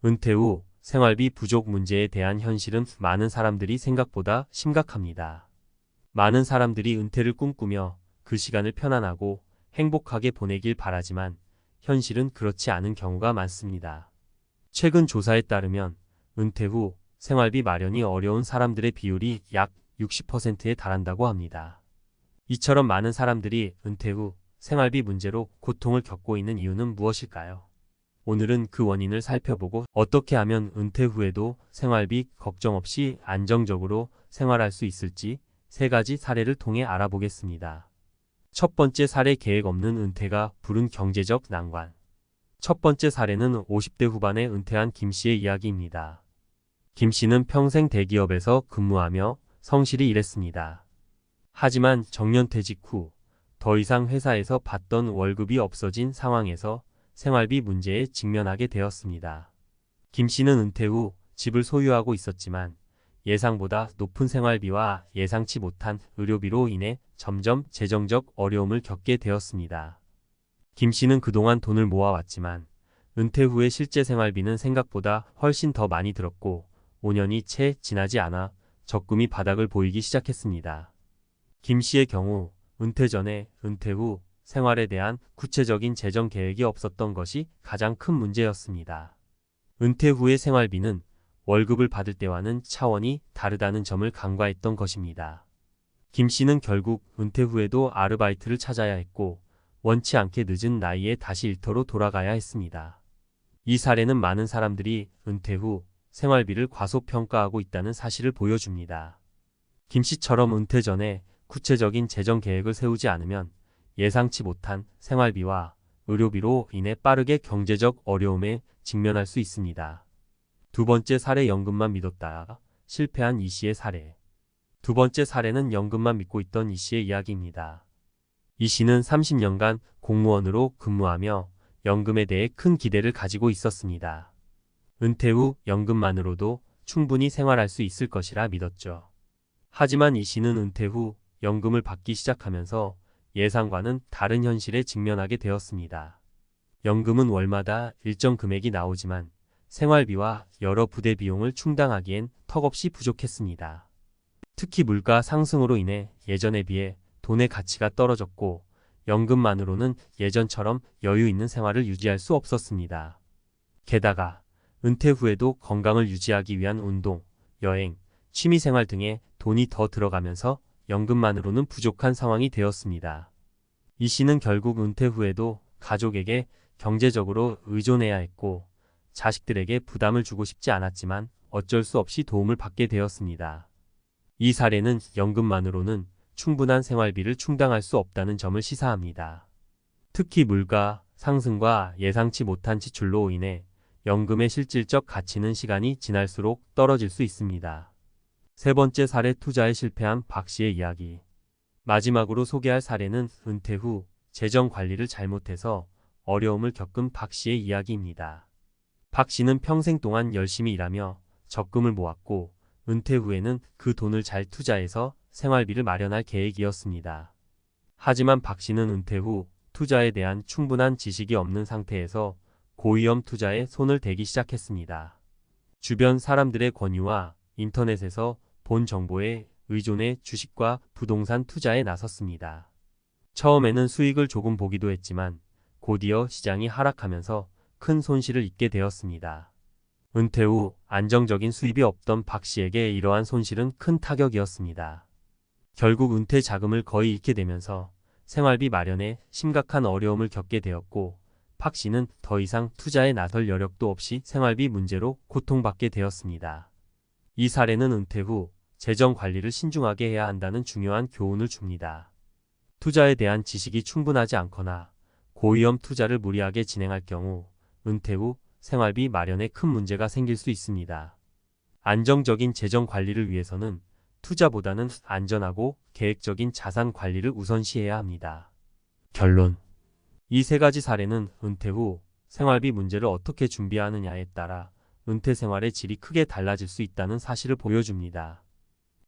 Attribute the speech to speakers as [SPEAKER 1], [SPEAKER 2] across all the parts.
[SPEAKER 1] 은퇴 후 생활비 부족 문제에 대한 현실은 많은 사람들이 생각보다 심각합니다. 많은 사람들이 은퇴를 꿈꾸며 그 시간을 편안하고 행복하게 보내길 바라지만 현실은 그렇지 않은 경우가 많습니다. 최근 조사에 따르면 은퇴 후 생활비 마련이 어려운 사람들의 비율이 약 60%에 달한다고 합니다. 이처럼 많은 사람들이 은퇴 후 생활비 문제로 고통을 겪고 있는 이유는 무엇일까요? 오늘은 그 원인을 살펴보고 어떻게 하면 은퇴 후에도 생활비 걱정 없이 안정적으로 생활할 수 있을지 3가지 사례를 통해 알아보겠습니다. 첫 번째 사례, 계획 없는 은퇴가 부른 경제적 난관. 첫 번째 사례는 50대 후반에 은퇴한 김 씨의 이야기입니다. 김 씨는 평생 대기업에서 근무하며 성실히 일했습니다. 하지만 정년퇴직 후 더 이상 회사에서 받던 월급이 없어진 상황에서 생활비 문제에 직면하게 되었습니다. 김 씨는 은퇴 후 집을 소유하고 있었지만 예상보다 높은 생활비와 예상치 못한 의료비로 인해 점점 재정적 어려움을 겪게 되었습니다. 김 씨는 그동안 돈을 모아왔지만 은퇴 후의 실제 생활비는 생각보다 훨씬 더 많이 들었고 5년이 채 지나지 않아 적금이 바닥을 보이기 시작했습니다. 김 씨의 경우 은퇴 전에 은퇴 후 생활에 대한 구체적인 재정 계획이 없었던 것이 가장 큰 문제였습니다. 은퇴 후의 생활비는 월급을 받을 때와는 차원이 다르다는 점을 간과했던 것입니다. 김 씨는 결국 은퇴 후에도 아르바이트를 찾아야 했고 원치 않게 늦은 나이에 다시 일터로 돌아가야 했습니다. 이 사례는 많은 사람들이 은퇴 후 생활비를 과소평가하고 있다는 사실을 보여줍니다. 김 씨처럼 은퇴 전에 구체적인 재정 계획을 세우지 않으면 예상치 못한 생활비와 의료비로 인해 빠르게 경제적 어려움에 직면할 수 있습니다. 두 번째 사례, 연금만 믿었다가 실패한 이 씨의 사례. 두 번째 사례는 연금만 믿고 있던 이 씨의 이야기입니다. 이 씨는 30년간 공무원으로 근무하며 연금에 대해 큰 기대를 가지고 있었습니다. 은퇴 후 연금만으로도 충분히 생활할 수 있을 것이라 믿었죠. 하지만 이 씨는 은퇴 후 연금을 받기 시작하면서 예상과는 다른 현실에 직면하게 되었습니다. 연금은 월마다 일정 금액이 나오지만 생활비와 여러 부대 비용을 충당하기엔 턱없이 부족했습니다. 특히 물가 상승으로 인해 예전에 비해 돈의 가치가 떨어졌고 연금만으로는 예전처럼 여유 있는 생활을 유지할 수 없었습니다. 게다가 은퇴 후에도 건강을 유지하기 위한 운동, 여행, 취미생활 등에 돈이 더 들어가면서 연금만으로는 부족한 상황이 되었습니다. 이 씨는 결국 은퇴 후에도 가족에게 경제적으로 의존해야 했고 자식들에게 부담을 주고 싶지 않았지만 어쩔 수 없이 도움을 받게 되었습니다. 이 사례는 연금만으로는 충분한 생활비를 충당할 수 없다는 점을 시사합니다. 특히 물가 상승과 예상치 못한 지출로 인해 연금의 실질적 가치는 시간이 지날수록 떨어질 수 있습니다. 세 번째 사례, 투자에 실패한 박 씨의 이야기. 마지막으로 소개할 사례는 은퇴 후 재정 관리를 잘못해서 어려움을 겪은 박 씨의 이야기입니다. 박 씨는 평생 동안 열심히 일하며 적금을 모았고 은퇴 후에는 그 돈을 잘 투자해서 생활비를 마련할 계획이었습니다. 하지만 박 씨는 은퇴 후 투자에 대한 충분한 지식이 없는 상태에서 고위험 투자에 손을 대기 시작했습니다. 주변 사람들의 권유와 인터넷에서 본 정보에 의존해 주식과 부동산 투자에 나섰습니다. 처음에는 수익을 조금 보기도 했지만 곧이어 시장이 하락하면서 큰 손실을 입게 되었습니다. 은퇴 후 안정적인 수입이 없던 박 씨에게 이러한 손실은 큰 타격이었습니다. 결국 은퇴 자금을 거의 잃게 되면서 생활비 마련에 심각한 어려움을 겪게 되었고 박 씨는 더 이상 투자에 나설 여력도 없이 생활비 문제로 고통받게 되었습니다. 이 사례는 은퇴 후 재정 관리를 신중하게 해야 한다는 중요한 교훈을 줍니다. 투자에 대한 지식이 충분하지 않거나 고위험 투자를 무리하게 진행할 경우 은퇴 후 생활비 마련에 큰 문제가 생길 수 있습니다. 안정적인 재정 관리를 위해서는 투자보다는 안전하고 계획적인 자산 관리를 우선시해야 합니다. 결론. 이 3가지 사례는 은퇴 후 생활비 문제를 어떻게 준비하느냐에 따라 은퇴 생활의 질이 크게 달라질 수 있다는 사실을 보여줍니다.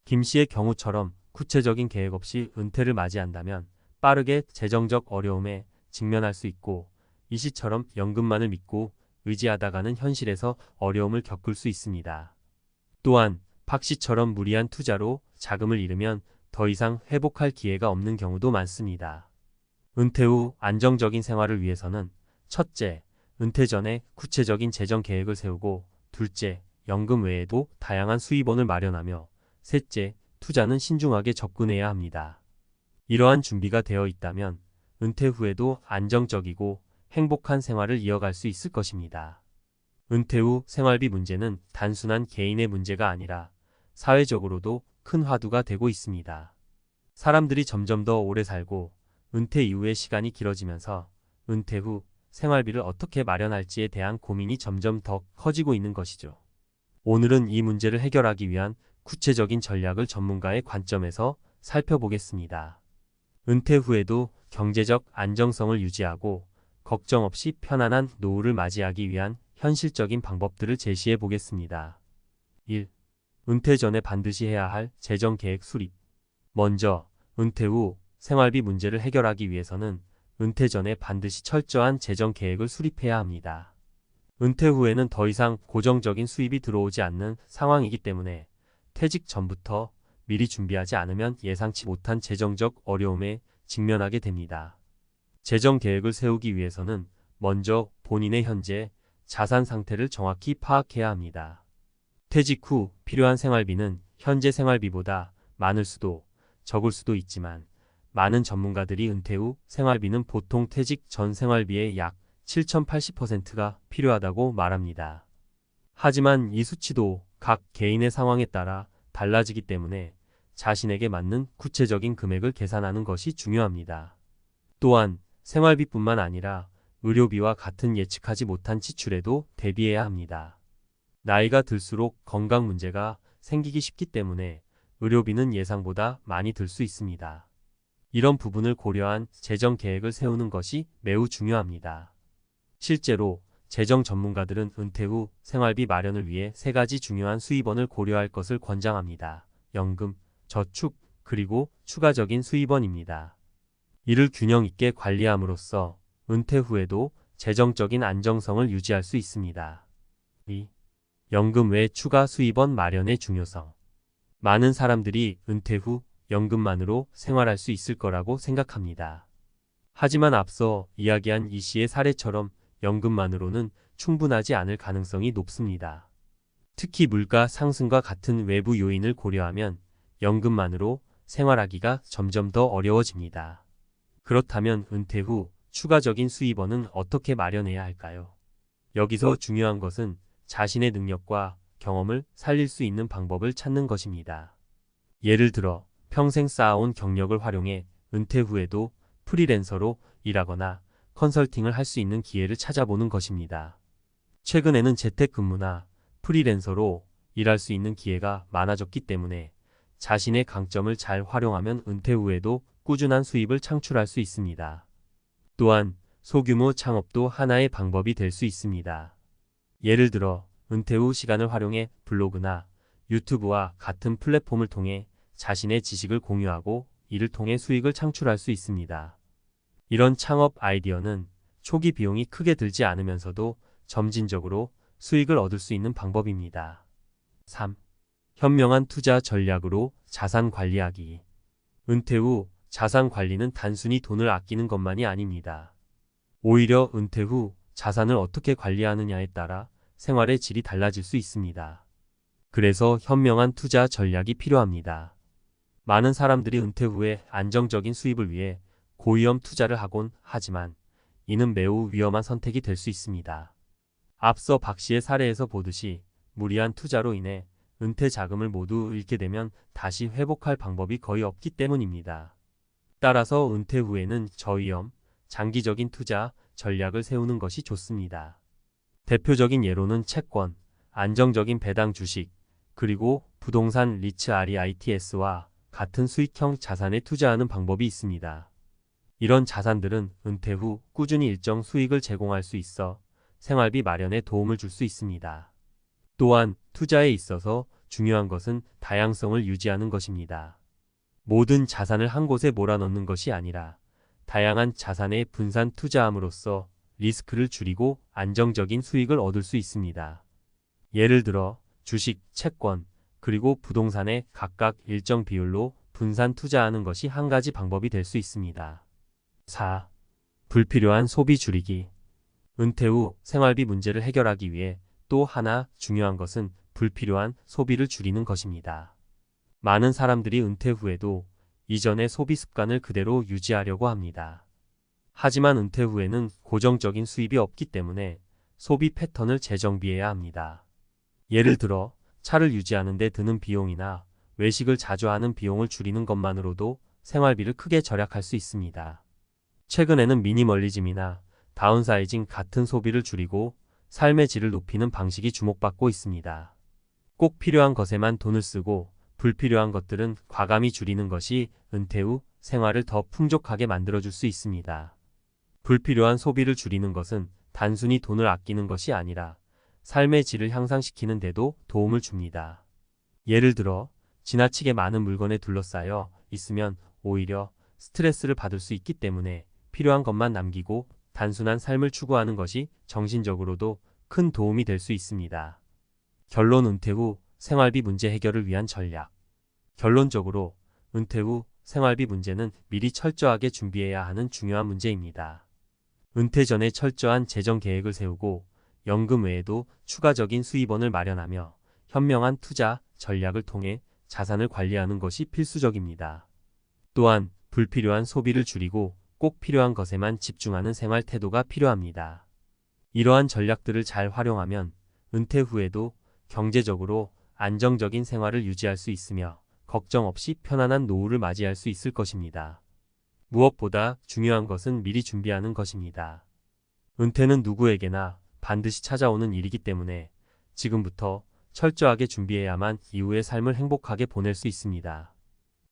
[SPEAKER 1] 김 씨의 경우처럼 구체적인 계획 없이 은퇴를 맞이한다면 빠르게 재정적 어려움에 직면할 수 있고 이 씨처럼 연금만을 믿고 의지하다가는 현실에서 어려움을 겪을 수 있습니다. 또한 박 씨처럼 무리한 투자로 자금을 잃으면 더 이상 회복할 기회가 없는 경우도 많습니다. 은퇴 후 안정적인 생활을 위해서는 첫째, 은퇴 전에 구체적인 재정 계획을 세우고 둘째, 연금 외에도 다양한 수입원을 마련하며 셋째, 투자는 신중하게 접근해야 합니다. 이러한 준비가 되어 있다면 은퇴 후에도 안정적이고 행복한 생활을 이어갈 수 있을 것입니다. 은퇴 후 생활비 문제는 단순한 개인의 문제가 아니라 사회적으로도 큰 화두가 되고 있습니다. 사람들이 점점 더 오래 살고 은퇴 이후의 시간이 길어지면서 은퇴 후 생활비를 어떻게 마련할지에 대한 고민이 점점 더 커지고 있는 것이죠. 오늘은 이 문제를 해결하기 위한 구체적인 전략을 전문가의 관점에서 살펴보겠습니다. 은퇴 후에도 경제적 안정성을 유지하고 걱정 없이 편안한 노후를 맞이하기 위한 현실적인 방법들을 제시해 보겠습니다. 1. 은퇴 전에 반드시 해야 할 재정 계획 수립. 먼저, 은퇴 후 생활비 문제를 해결하기 위해서는 은퇴 전에 반드시 철저한 재정 계획을 수립해야 합니다. 은퇴 후에는 더 이상 고정적인 수입이 들어오지 않는 상황이기 때문에 퇴직 전부터 미리 준비하지 않으면 예상치 못한 재정적 어려움에 직면하게 됩니다. 재정 계획을 세우기 위해서는 먼저 본인의 현재 자산 상태를 정확히 파악해야 합니다. 퇴직 후 필요한 생활비는 현재 생활비보다 많을 수도 적을 수도 있지만 많은 전문가들이 은퇴 후 생활비는 보통 퇴직 전 생활비의 약 7,080%가 필요하다고 말합니다. 하지만 이 수치도 각 개인의 상황에 따라 달라지기 때문에 자신에게 맞는 구체적인 금액을 계산하는 것이 중요합니다. 또한 생활비뿐만 아니라 의료비와 같은 예측하지 못한 지출에도 대비해야 합니다. 나이가 들수록 건강 문제가 생기기 쉽기 때문에 의료비는 예상보다 많이 들 수 있습니다. 이런 부분을 고려한 재정 계획을 세우는 것이 매우 중요합니다. 실제로 재정 전문가들은 은퇴 후 생활비 마련을 위해 세 가지 중요한 수입원을 고려할 것을 권장합니다. 연금, 저축, 그리고 추가적인 수입원입니다. 이를 균형 있게 관리함으로써 은퇴 후에도 재정적인 안정성을 유지할 수 있습니다. 2. 연금 외 추가 수입원 마련의 중요성. 많은 사람들이 은퇴 후 연금만으로 생활할 수 있을 거라고 생각합니다. 하지만 앞서 이야기한 이 씨의 사례처럼 연금만으로는 충분하지 않을 가능성이 높습니다. 특히 물가 상승과 같은 외부 요인을 고려하면 연금만으로 생활하기가 점점 더 어려워집니다. 그렇다면 은퇴 후 추가적인 수입원은 어떻게 마련해야 할까요? 여기서 중요한 것은 자신의 능력과 경험을 살릴 수 있는 방법을 찾는 것입니다. 예를 들어 평생 쌓아온 경력을 활용해 은퇴 후에도 프리랜서로 일하거나 컨설팅을 할 수 있는 기회를 찾아보는 것입니다. 최근에는 재택근무나 프리랜서로 일할 수 있는 기회가 많아졌기 때문에 자신의 강점을 잘 활용하면 은퇴 후에도 꾸준한 수입을 창출할 수 있습니다. 또한 소규모 창업도 하나의 방법이 될 수 있습니다. 예를 들어 은퇴 후 시간을 활용해 블로그나 유튜브와 같은 플랫폼을 통해 자신의 지식을 공유하고 이를 통해 수익을 창출할 수 있습니다. 이런 창업 아이디어는 초기 비용이 크게 들지 않으면서도 점진적으로 수익을 얻을 수 있는 방법입니다. 3. 현명한 투자 전략으로 자산 관리하기. 은퇴 후 자산 관리는 단순히 돈을 아끼는 것만이 아닙니다. 오히려 은퇴 후 자산을 어떻게 관리하느냐에 따라 생활의 질이 달라질 수 있습니다. 그래서 현명한 투자 전략이 필요합니다. 많은 사람들이 은퇴 후에 안정적인 수입을 위해 고위험 투자를 하곤 하지만 이는 매우 위험한 선택이 될 수 있습니다. 앞서 박 씨의 사례에서 보듯이 무리한 투자로 인해 은퇴 자금을 모두 잃게 되면 다시 회복할 방법이 거의 없기 때문입니다. 따라서 은퇴 후에는 저위험, 장기적인 투자 전략을 세우는 것이 좋습니다. 대표적인 예로는 채권, 안정적인 배당 주식, 그리고 부동산 REITs와 같은 수익형 자산에 투자하는 방법이 있습니다. 이런 자산들은 은퇴 후 꾸준히 일정 수익을 제공할 수 있어 생활비 마련에 도움을 줄 수 있습니다. 또한 투자에 있어서 중요한 것은 다양성을 유지하는 것입니다. 모든 자산을 한 곳에 몰아넣는 것이 아니라 다양한 자산에 분산 투자함으로써 리스크를 줄이고 안정적인 수익을 얻을 수 있습니다. 예를 들어 주식, 채권, 그리고 부동산에 각각 일정 비율로 분산 투자하는 것이 한 가지 방법이 될 수 있습니다. 4. 불필요한 소비 줄이기. 은퇴 후 생활비 문제를 해결하기 위해 또 하나 중요한 것은 불필요한 소비를 줄이는 것입니다. 많은 사람들이 은퇴 후에도 이전의 소비 습관을 그대로 유지하려고 합니다. 하지만 은퇴 후에는 고정적인 수입이 없기 때문에 소비 패턴을 재정비해야 합니다. 예를 들어 차를 유지하는 데 드는 비용이나 외식을 자주 하는 비용을 줄이는 것만으로도 생활비를 크게 절약할 수 있습니다. 최근에는 미니멀리즘이나 다운사이징 같은 소비를 줄이고 삶의 질을 높이는 방식이 주목받고 있습니다. 꼭 필요한 것에만 돈을 쓰고 불필요한 것들은 과감히 줄이는 것이 은퇴 후 생활을 더 풍족하게 만들어줄 수 있습니다. 불필요한 소비를 줄이는 것은 단순히 돈을 아끼는 것이 아니라 삶의 질을 향상시키는 데도 도움을 줍니다. 예를 들어 지나치게 많은 물건에 둘러싸여 있으면 오히려 스트레스를 받을 수 있기 때문에 필요한 것만 남기고 단순한 삶을 추구하는 것이 정신적으로도 큰 도움이 될 수 있습니다. 결론. 은퇴 후 생활비 문제 해결을 위한 전략. 결론적으로 은퇴 후 생활비 문제는 미리 철저하게 준비해야 하는 중요한 문제입니다. 은퇴 전에 철저한 재정 계획을 세우고 연금 외에도 추가적인 수입원을 마련하며 현명한 투자 전략을 통해 자산을 관리하는 것이 필수적입니다. 또한 불필요한 소비를 줄이고 꼭 필요한 것에만 집중하는 생활 태도가 필요합니다. 이러한 전략들을 잘 활용하면 은퇴 후에도 경제적으로 안정적인 생활을 유지할 수 있으며 걱정 없이 편안한 노후를 맞이할 수 있을 것입니다. 무엇보다 중요한 것은 미리 준비하는 것입니다. 은퇴는 누구에게나 반드시 찾아오는 일이기 때문에 지금부터 철저하게 준비해야만 이후의 삶을 행복하게 보낼 수 있습니다.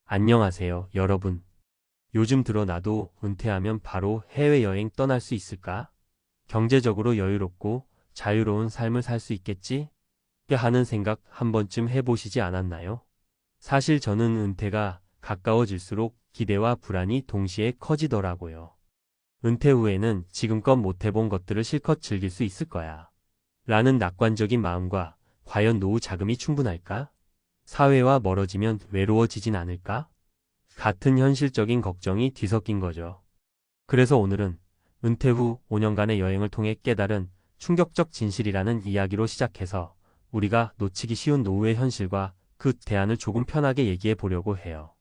[SPEAKER 1] 안녕하세요, 여러분. 요즘 들어 나도 은퇴하면 바로 해외여행 떠날 수 있을까? 경제적으로 여유롭고 자유로운 삶을 살 수 있겠지? 하는 생각 한 번쯤 해보시지 않았나요? 사실 저는 은퇴가 가까워질수록 기대와 불안이 동시에 커지더라고요. 은퇴 후에는 지금껏 못해본 것들을 실컷 즐길 수 있을 거야. 라는 낙관적인 마음과 과연 노후 자금이 충분할까? 사회와 멀어지면 외로워지진 않을까? 같은 현실적인 걱정이 뒤섞인 거죠. 그래서 오늘은 은퇴 후 5년간의 여행을 통해 깨달은 충격적 진실이라는 이야기로 시작해서 우리가 놓치기 쉬운 노후의 현실과 그 대안을 조금 편하게 얘기해 보려고 해요.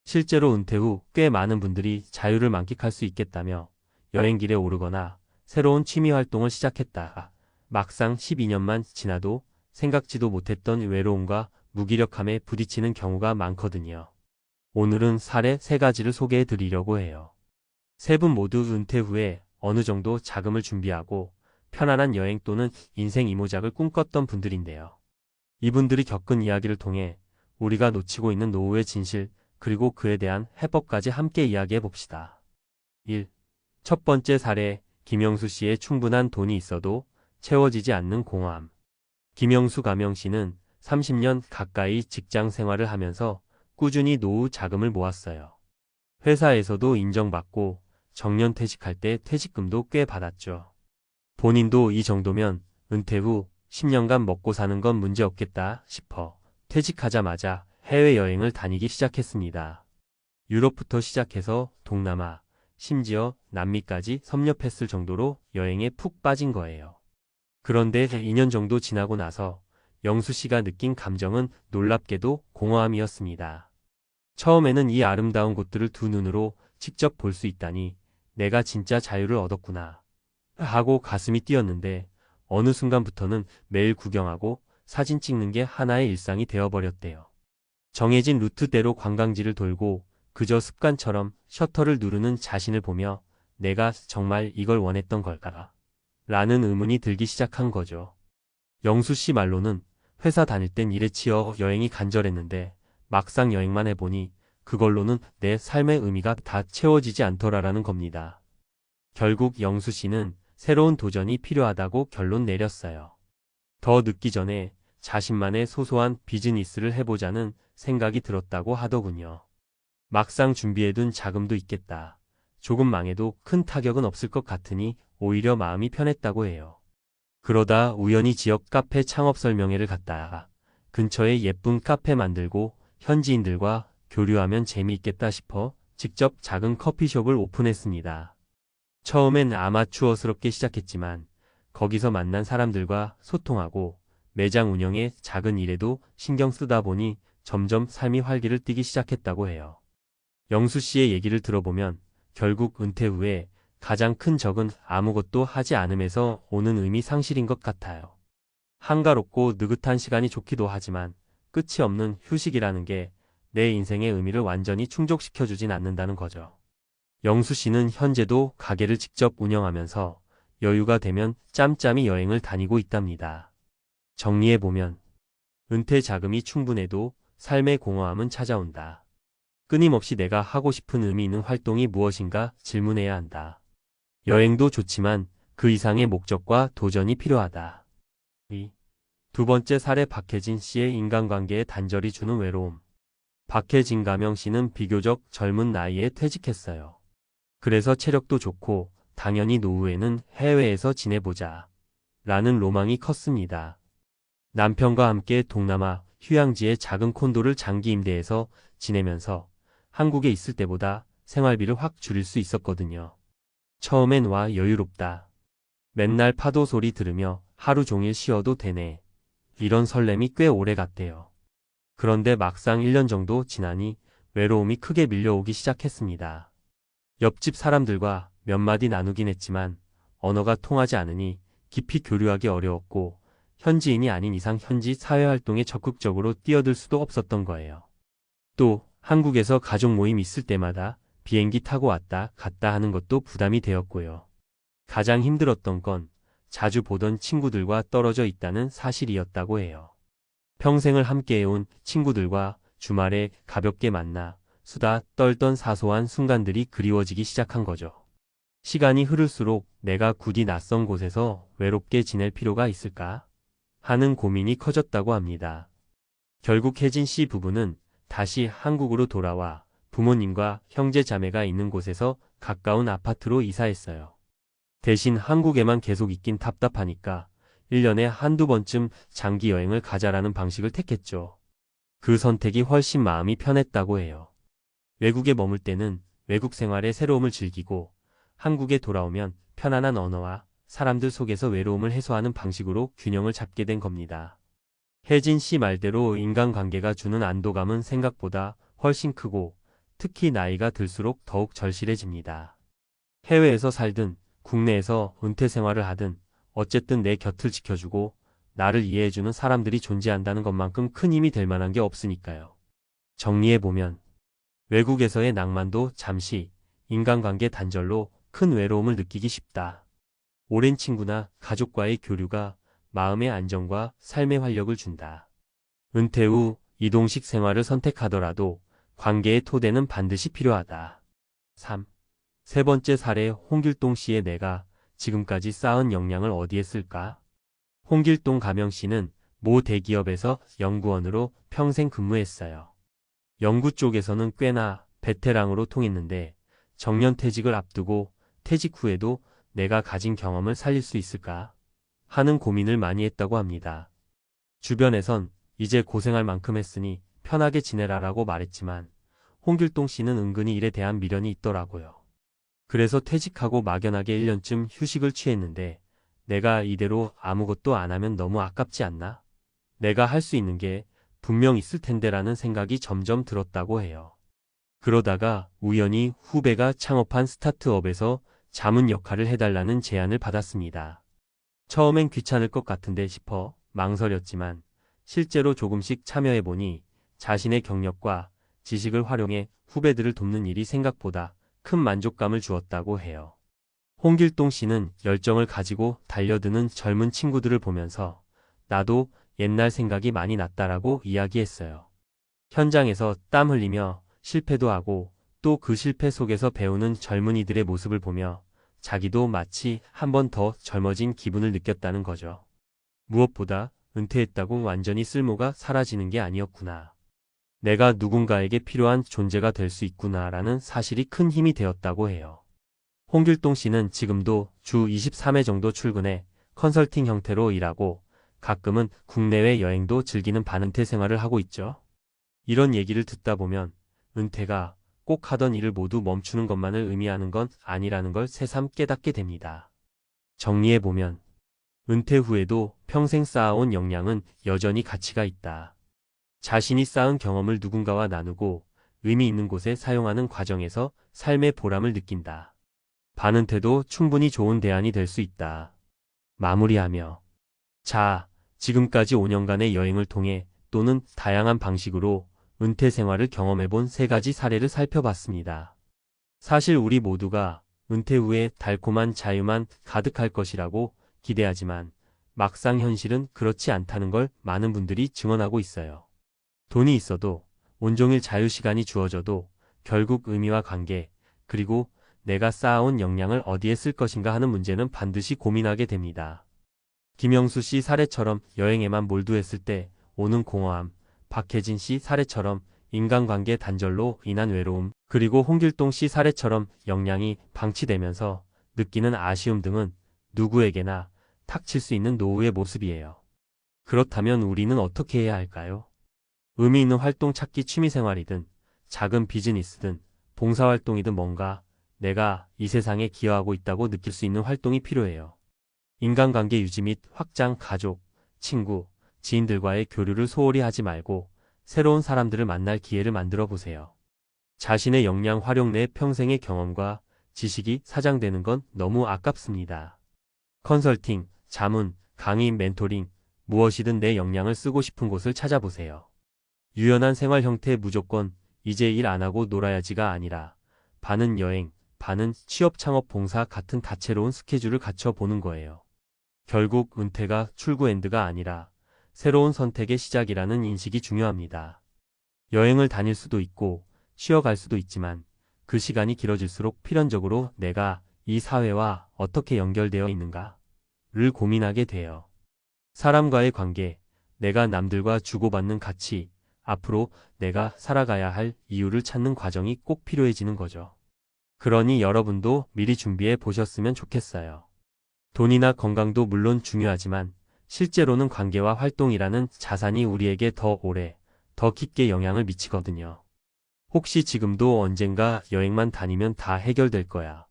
[SPEAKER 1] 실제로 은퇴 후 꽤 많은 분들이 자유를 만끽할 수 있겠다며 여행길에 오르거나 새로운 취미 활동을 시작했다가 막상 12년만 지나도 생각지도 못했던 외로움과 무기력함에 부딪히는 경우가 많거든요. 오늘은 사례 3가지를 소개해 드리려고 해요. 세 분 모두 은퇴 후에 어느 정도 자금을 준비하고 편안한 여행 또는 인생 이모작을 꿈꿨던 분들인데요. 이분들이 겪은 이야기를 통해 우리가 놓치고 있는 노후의 진실 그리고 그에 대한 해법까지 함께 이야기해 봅시다. 1. 첫 번째 사례, 김영수 씨의 충분한 돈이 있어도 채워지지 않는 공허함. 김영수 가명 씨는 30년 가까이 직장 생활을 하면서 꾸준히 노후 자금을 모았어요. 회사에서도 인정받고 정년 퇴직할 때 퇴직금도 꽤 받았죠. 본인도 이 정도면 은퇴 후 10년간 먹고 사는 건 문제 없겠다 싶어 퇴직하자마자 해외여행을 다니기 시작했습니다. 유럽부터 시작해서 동남아, 심지어 남미까지 섭렵했을 정도로 여행에 푹 빠진 거예요. 그런데 2년 정도 지나고 나서 영수 씨가 느낀 감정은 놀랍게도 공허함이었습니다. 처음에는 이 아름다운 곳들을 두 눈으로 직접 볼 수 있다니 내가 진짜 자유를 얻었구나 하고 가슴이 뛰었는데 어느 순간부터는 매일 구경하고 사진 찍는 게 하나의 일상이 되어버렸대요. 정해진 루트대로 관광지를 돌고 그저 습관처럼 셔터를 누르는 자신을 보며 내가 정말 이걸 원했던 걸까? 라는 의문이 들기 시작한 거죠. 영수 씨 말로는 회사 다닐 땐 일에 치여 여행이 간절했는데 막상 여행만 해보니 그걸로는 내 삶의 의미가 다 채워지지 않더라라는 겁니다. 결국 영수 씨는 새로운 도전이 필요하다고 결론 내렸어요. 더 늦기 전에 자신만의 소소한 비즈니스를 해보자는 생각이 들었다고 하더군요. 막상 준비해둔 자금도 있겠다. 조금 망해도 큰 타격은 없을 것 같으니 오히려 마음이 편했다고 해요. 그러다 우연히 지역 카페 창업 설명회를 갔다가 근처에 예쁜 카페 만들고 현지인들과 교류하면 재미있겠다 싶어 직접 작은 커피숍을 오픈했습니다. 처음엔 아마추어스럽게 시작했지만 거기서 만난 사람들과 소통하고 매장 운영에 작은 일에도 신경 쓰다 보니 점점 삶이 활기를 띠기 시작했다고 해요. 영수 씨의 얘기를 들어보면 결국 은퇴 후에 가장 큰 적은 아무것도 하지 않음에서 오는 의미 상실인 것 같아요. 한가롭고 느긋한 시간이 좋기도 하지만 끝이 없는 휴식이라는 게 내 인생의 의미를 완전히 충족시켜주진 않는다는 거죠. 영수 씨는 현재도 가게를 직접 운영하면서 여유가 되면 짬짬이 여행을 다니고 있답니다. 정리해보면 은퇴 자금이 충분해도 삶의 공허함은 찾아온다. 끊임없이 내가 하고 싶은 의미 있는 활동이 무엇인가 질문해야 한다. 여행도 좋지만 그 이상의 목적과 도전이 필요하다. 두 번째 사례 박혜진 씨의 인간관계에 단절이 주는 외로움. 박혜진 가명 씨는 비교적 젊은 나이에 퇴직했어요. 그래서 체력도 좋고 당연히 노후에는 해외에서 지내보자 라는 로망이 컸습니다. 남편과 함께 동남아 휴양지의 작은 콘도를 장기 임대해서 지내면서 한국에 있을 때보다 생활비를 확 줄일 수 있었거든요. 처음엔 와 여유롭다. 맨날 파도 소리 들으며 하루 종일 쉬어도 되네. 이런 설렘이 꽤 오래 갔대요. 그런데 막상 1년 정도 지나니 외로움이 크게 밀려오기 시작했습니다. 옆집 사람들과 몇 마디 나누긴 했지만 언어가 통하지 않으니 깊이 교류하기 어려웠고 현지인이 아닌 이상 현지 사회활동에 적극적으로 뛰어들 수도 없었던 거예요. 또 한국에서 가족 모임 있을 때마다 비행기 타고 왔다 갔다 하는 것도 부담이 되었고요. 가장 힘들었던 건 자주 보던 친구들과 떨어져 있다는 사실이었다고 해요. 평생을 함께해온 친구들과 주말에 가볍게 만나 수다 떨던 사소한 순간들이 그리워지기 시작한 거죠. 시간이 흐를수록 내가 굳이 낯선 곳에서 외롭게 지낼 필요가 있을까 하는 고민이 커졌다고 합니다. 결국 혜진 씨 부부는 다시 한국으로 돌아와 부모님과 형제 자매가 있는 곳에서 가까운 아파트로 이사했어요. 대신 한국에만 계속 있긴 답답하니까 1년에 한두 번쯤 장기 여행을 가자라는 방식을 택했죠. 그 선택이 훨씬 마음이 편했다고 해요. 외국에 머물 때는 외국 생활의 새로움을 즐기고 한국에 돌아오면 편안한 언어와 사람들 속에서 외로움을 해소하는 방식으로 균형을 잡게 된 겁니다. 혜진 씨 말대로 인간관계가 주는 안도감은 생각보다 훨씬 크고 특히 나이가 들수록 더욱 절실해집니다. 해외에서 살든 국내에서 은퇴 생활을 하든 어쨌든 내 곁을 지켜주고 나를 이해해주는 사람들이 존재한다는 것만큼 큰 힘이 될 만한 게 없으니까요. 정리해보면 외국에서의 낭만도 잠시, 인간관계 단절로 큰 외로움을 느끼기 쉽다. 오랜 친구나 가족과의 교류가 마음의 안정과 삶의 활력을 준다. 은퇴 후 이동식 생활을 선택하더라도 관계의 토대는 반드시 필요하다. 3. 세 번째 사례 홍길동 씨의 내가 지금까지 쌓은 역량을 어디에 쓸까? 홍길동 가명 씨는 모 대기업에서 연구원으로 평생 근무했어요. 연구 쪽에서는 꽤나 베테랑으로 통했는데 정년퇴직을 앞두고 퇴직 후에도 내가 가진 경험을 살릴 수 있을까 하는 고민을 많이 했다고 합니다. 주변에선 이제 고생할 만큼 했으니 편하게 지내라라고 말했지만 홍길동 씨는 은근히 일에 대한 미련이 있더라고요. 그래서 퇴직하고 막연하게 1년쯤 휴식을 취했는데 내가 이대로 아무것도 안 하면 너무 아깝지 않나? 내가 할 수 있는 게 분명 있을 텐데라는 생각이 점점 들었다고 해요. 그러다가 우연히 후배가 창업한 스타트업에서 자문 역할을 해달라는 제안을 받았습니다. 처음엔 귀찮을 것 같은데 싶어 망설였지만 실제로 조금씩 참여해보니 자신의 경력과 지식을 활용해 후배들을 돕는 일이 생각보다 큰 만족감을 주었다고 해요. 홍길동 씨는 열정을 가지고 달려드는 젊은 친구들을 보면서 나도 옛날 생각이 많이 났다라고 이야기했어요. 현장에서 땀 흘리며 실패도 하고 또 그 실패 속에서 배우는 젊은이들의 모습을 보며 자기도 마치 한 번 더 젊어진 기분을 느꼈다는 거죠. 무엇보다 은퇴했다고 완전히 쓸모가 사라지는 게 아니었구나. 내가 누군가에게 필요한 존재가 될 수 있구나라는 사실이 큰 힘이 되었다고 해요. 홍길동 씨는 지금도 주 23회 정도 출근해 컨설팅 형태로 일하고 가끔은 국내외 여행도 즐기는 반은퇴 생활을 하고 있죠. 이런 얘기를 듣다 보면 은퇴가 꼭 하던 일을 모두 멈추는 것만을 의미하는 건 아니라는 걸 새삼 깨닫게 됩니다. 정리해보면 은퇴 후에도 평생 쌓아온 역량은 여전히 가치가 있다. 자신이 쌓은 경험을 누군가와 나누고 의미 있는 곳에 사용하는 과정에서 삶의 보람을 느낀다. 반은퇴도 충분히 좋은 대안이 될 수 있다. 마무리하며 자, 지금까지 5년간의 여행을 통해 또는 다양한 방식으로 은퇴 생활을 경험해본 3가지 사례를 살펴봤습니다. 사실 우리 모두가 은퇴 후에 달콤한 자유만 가득할 것이라고 기대하지만 막상 현실은 그렇지 않다는 걸 많은 분들이 증언하고 있어요. 돈이 있어도 온종일 자유시간이 주어져도 결국 의미와 관계, 그리고 내가 쌓아온 역량을 어디에 쓸 것인가 하는 문제는 반드시 고민하게 됩니다. 김영수 씨 사례처럼 여행에만 몰두했을 때 오는 공허함, 박혜진 씨 사례처럼 인간관계 단절로 인한 외로움, 그리고 홍길동 씨 사례처럼 역량이 방치되면서 느끼는 아쉬움 등은 누구에게나 닥칠 수 있는 노후의 모습이에요. 그렇다면 우리는 어떻게 해야 할까요? 의미 있는 활동 찾기 취미생활이든 작은 비즈니스든 봉사활동이든 뭔가 내가 이 세상에 기여하고 있다고 느낄 수 있는 활동이 필요해요. 인간관계 유지 및 확장, 가족, 친구, 지인들과의 교류를 소홀히 하지 말고 새로운 사람들을 만날 기회를 만들어 보세요. 자신의 역량 활용 내 평생의 경험과 지식이 사장되는 건 너무 아깝습니다. 컨설팅, 자문, 강의, 멘토링, 무엇이든 내 역량을 쓰고 싶은 곳을 찾아보세요. 유연한 생활 형태 무조건 이제 일 안 하고 놀아야지가 아니라 반은 여행, 반은 취업, 창업, 봉사 같은 다채로운 스케줄을 갖춰보는 거예요. 결국 은퇴가 출구 엔드가 아니라 새로운 선택의 시작이라는 인식이 중요합니다. 여행을 다닐 수도 있고 쉬어갈 수도 있지만 그 시간이 길어질수록 필연적으로 내가 이 사회와 어떻게 연결되어 있는가를 고민하게 돼요. 사람과의 관계, 내가 남들과 주고받는 가치, 앞으로 내가 살아가야 할 이유를 찾는 과정이 꼭 필요해지는 거죠. 그러니 여러분도 미리 준비해 보셨으면 좋겠어요. 돈이나 건강도 물론 중요하지만 실제로는 관계와 활동이라는 자산이 우리에게 더 오래, 더 깊게 영향을 미치거든요. 혹시 지금도 언젠가 여행만 다니면 다 해결될 거야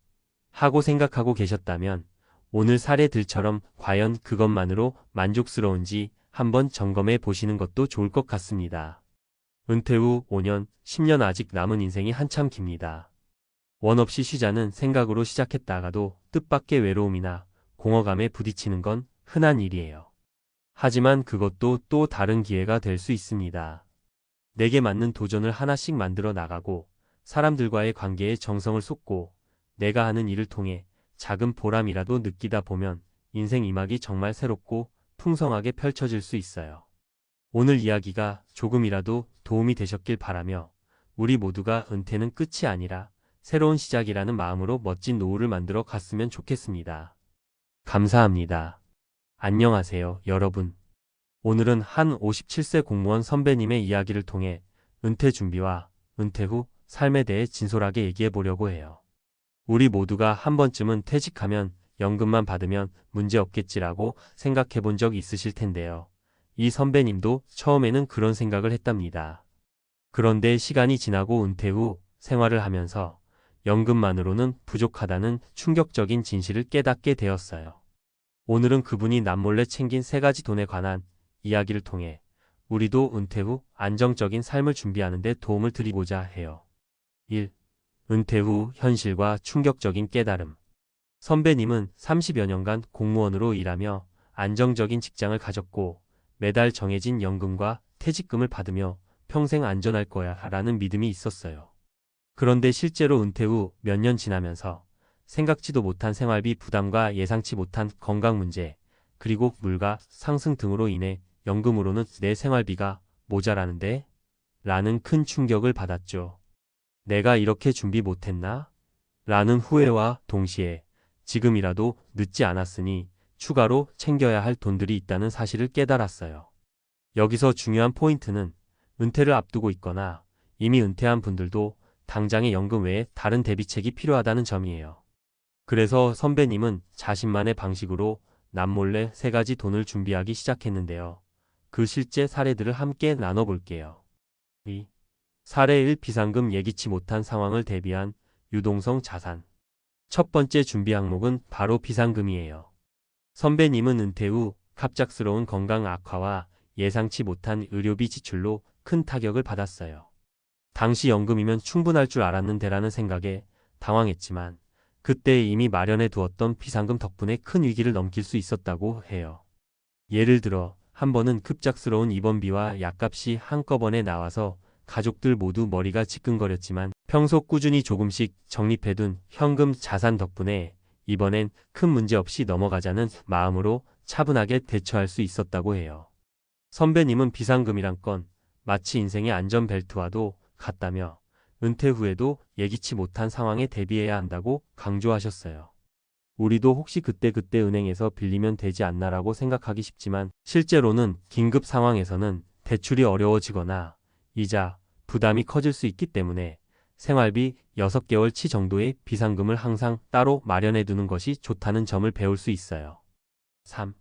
[SPEAKER 1] 하고 생각하고 계셨다면 오늘 사례들처럼 과연 그것만으로 만족스러운지 한번 점검해 보시는 것도 좋을 것 같습니다. 은퇴 후 5년, 10년 아직 남은 인생이 한참 깁니다. 원 없이 쉬자는 생각으로 시작했다가도 뜻밖의 외로움이나 공허감에 부딪히는 건 흔한 일이에요. 하지만 그것도 또 다른 기회가 될 수 있습니다. 내게 맞는 도전을 하나씩 만들어 나가고 사람들과의 관계에 정성을 쏟고 내가 하는 일을 통해 작은 보람이라도 느끼다 보면 인생 이막이 정말 새롭고 풍성하게 펼쳐질 수 있어요. 오늘 이야기가 조금이라도 도움이 되셨길 바라며 우리 모두가 은퇴는 끝이 아니라 새로운 시작이라는 마음으로 멋진 노후를 만들어 갔으면 좋겠습니다. 감사합니다. 안녕하세요, 여러분. 오늘은 한 57세 공무원 선배님의 이야기를 통해 은퇴 준비와 은퇴 후 삶에 대해 진솔하게 얘기해 보려고 해요. 우리 모두가 한 번쯤은 퇴직하면 연금만 받으면 문제 없겠지라고 생각해 본 적 있으실 텐데요. 이 선배님도 처음에는 그런 생각을 했답니다. 그런데 시간이 지나고 은퇴 후 생활을 하면서 연금만으로는 부족하다는 충격적인 진실을 깨닫게 되었어요. 오늘은 그분이 남몰래 챙긴 3가지 돈에 관한 이야기를 통해 우리도 은퇴 후 안정적인 삶을 준비하는 데 도움을 드리고자 해요. 1. 은퇴 후 현실과 충격적인 깨달음. 선배님은 30여 년간 공무원으로 일하며 안정적인 직장을 가졌고 매달 정해진 연금과 퇴직금을 받으며 평생 안전할 거야 라는 믿음이 있었어요. 그런데 실제로 은퇴 후 몇 년 지나면서 생각지도 못한 생활비 부담과 예상치 못한 건강 문제, 그리고 물가 상승 등으로 인해 연금으로는 내 생활비가 모자라는데? 라는 큰 충격을 받았죠. 내가 이렇게 준비 못했나? 라는 후회와 동시에 지금이라도 늦지 않았으니 추가로 챙겨야 할 돈들이 있다는 사실을 깨달았어요. 여기서 중요한 포인트는 은퇴를 앞두고 있거나 이미 은퇴한 분들도 당장의 연금 외에 다른 대비책이 필요하다는 점이에요. 그래서 선배님은 자신만의 방식으로 남몰래 세 가지 돈을 준비하기 시작했는데요. 그 실제 사례들을 함께 나눠볼게요. 2. 사례 1. 비상금 예기치 못한 상황을 대비한 유동성 자산. 첫 번째 준비 항목은 바로 비상금이에요. 선배님은 은퇴 후 갑작스러운 건강 악화와 예상치 못한 의료비 지출로 큰 타격을 받았어요. 당시 연금이면 충분할 줄 알았는데라는 생각에 당황했지만 그때 이미 마련해 두었던 비상금 덕분에 큰 위기를 넘길 수 있었다고 해요. 예를 들어 한 번은 급작스러운 입원비와 약값이 한꺼번에 나와서 가족들 모두 머리가 지끈거렸지만 평소 꾸준히 조금씩 적립해둔 현금 자산 덕분에 이번엔 큰 문제 없이 넘어가자는 마음으로 차분하게 대처할 수 있었다고 해요. 선배님은 비상금이란 건 마치 인생의 안전벨트와도 같다며 은퇴 후에도 예기치 못한 상황에 대비해야 한다고 강조하셨어요. 우리도 혹시 그때그때 은행에서 빌리면 되지 않나라고 생각하기 쉽지만 실제로는 긴급 상황에서는 대출이 어려워지거나 이자, 부담이 커질 수 있기 때문에 생활비 6개월치 정도의 비상금을 항상 따로 마련해 두는 것이 좋다는 점을 배울 수 있어요. 3.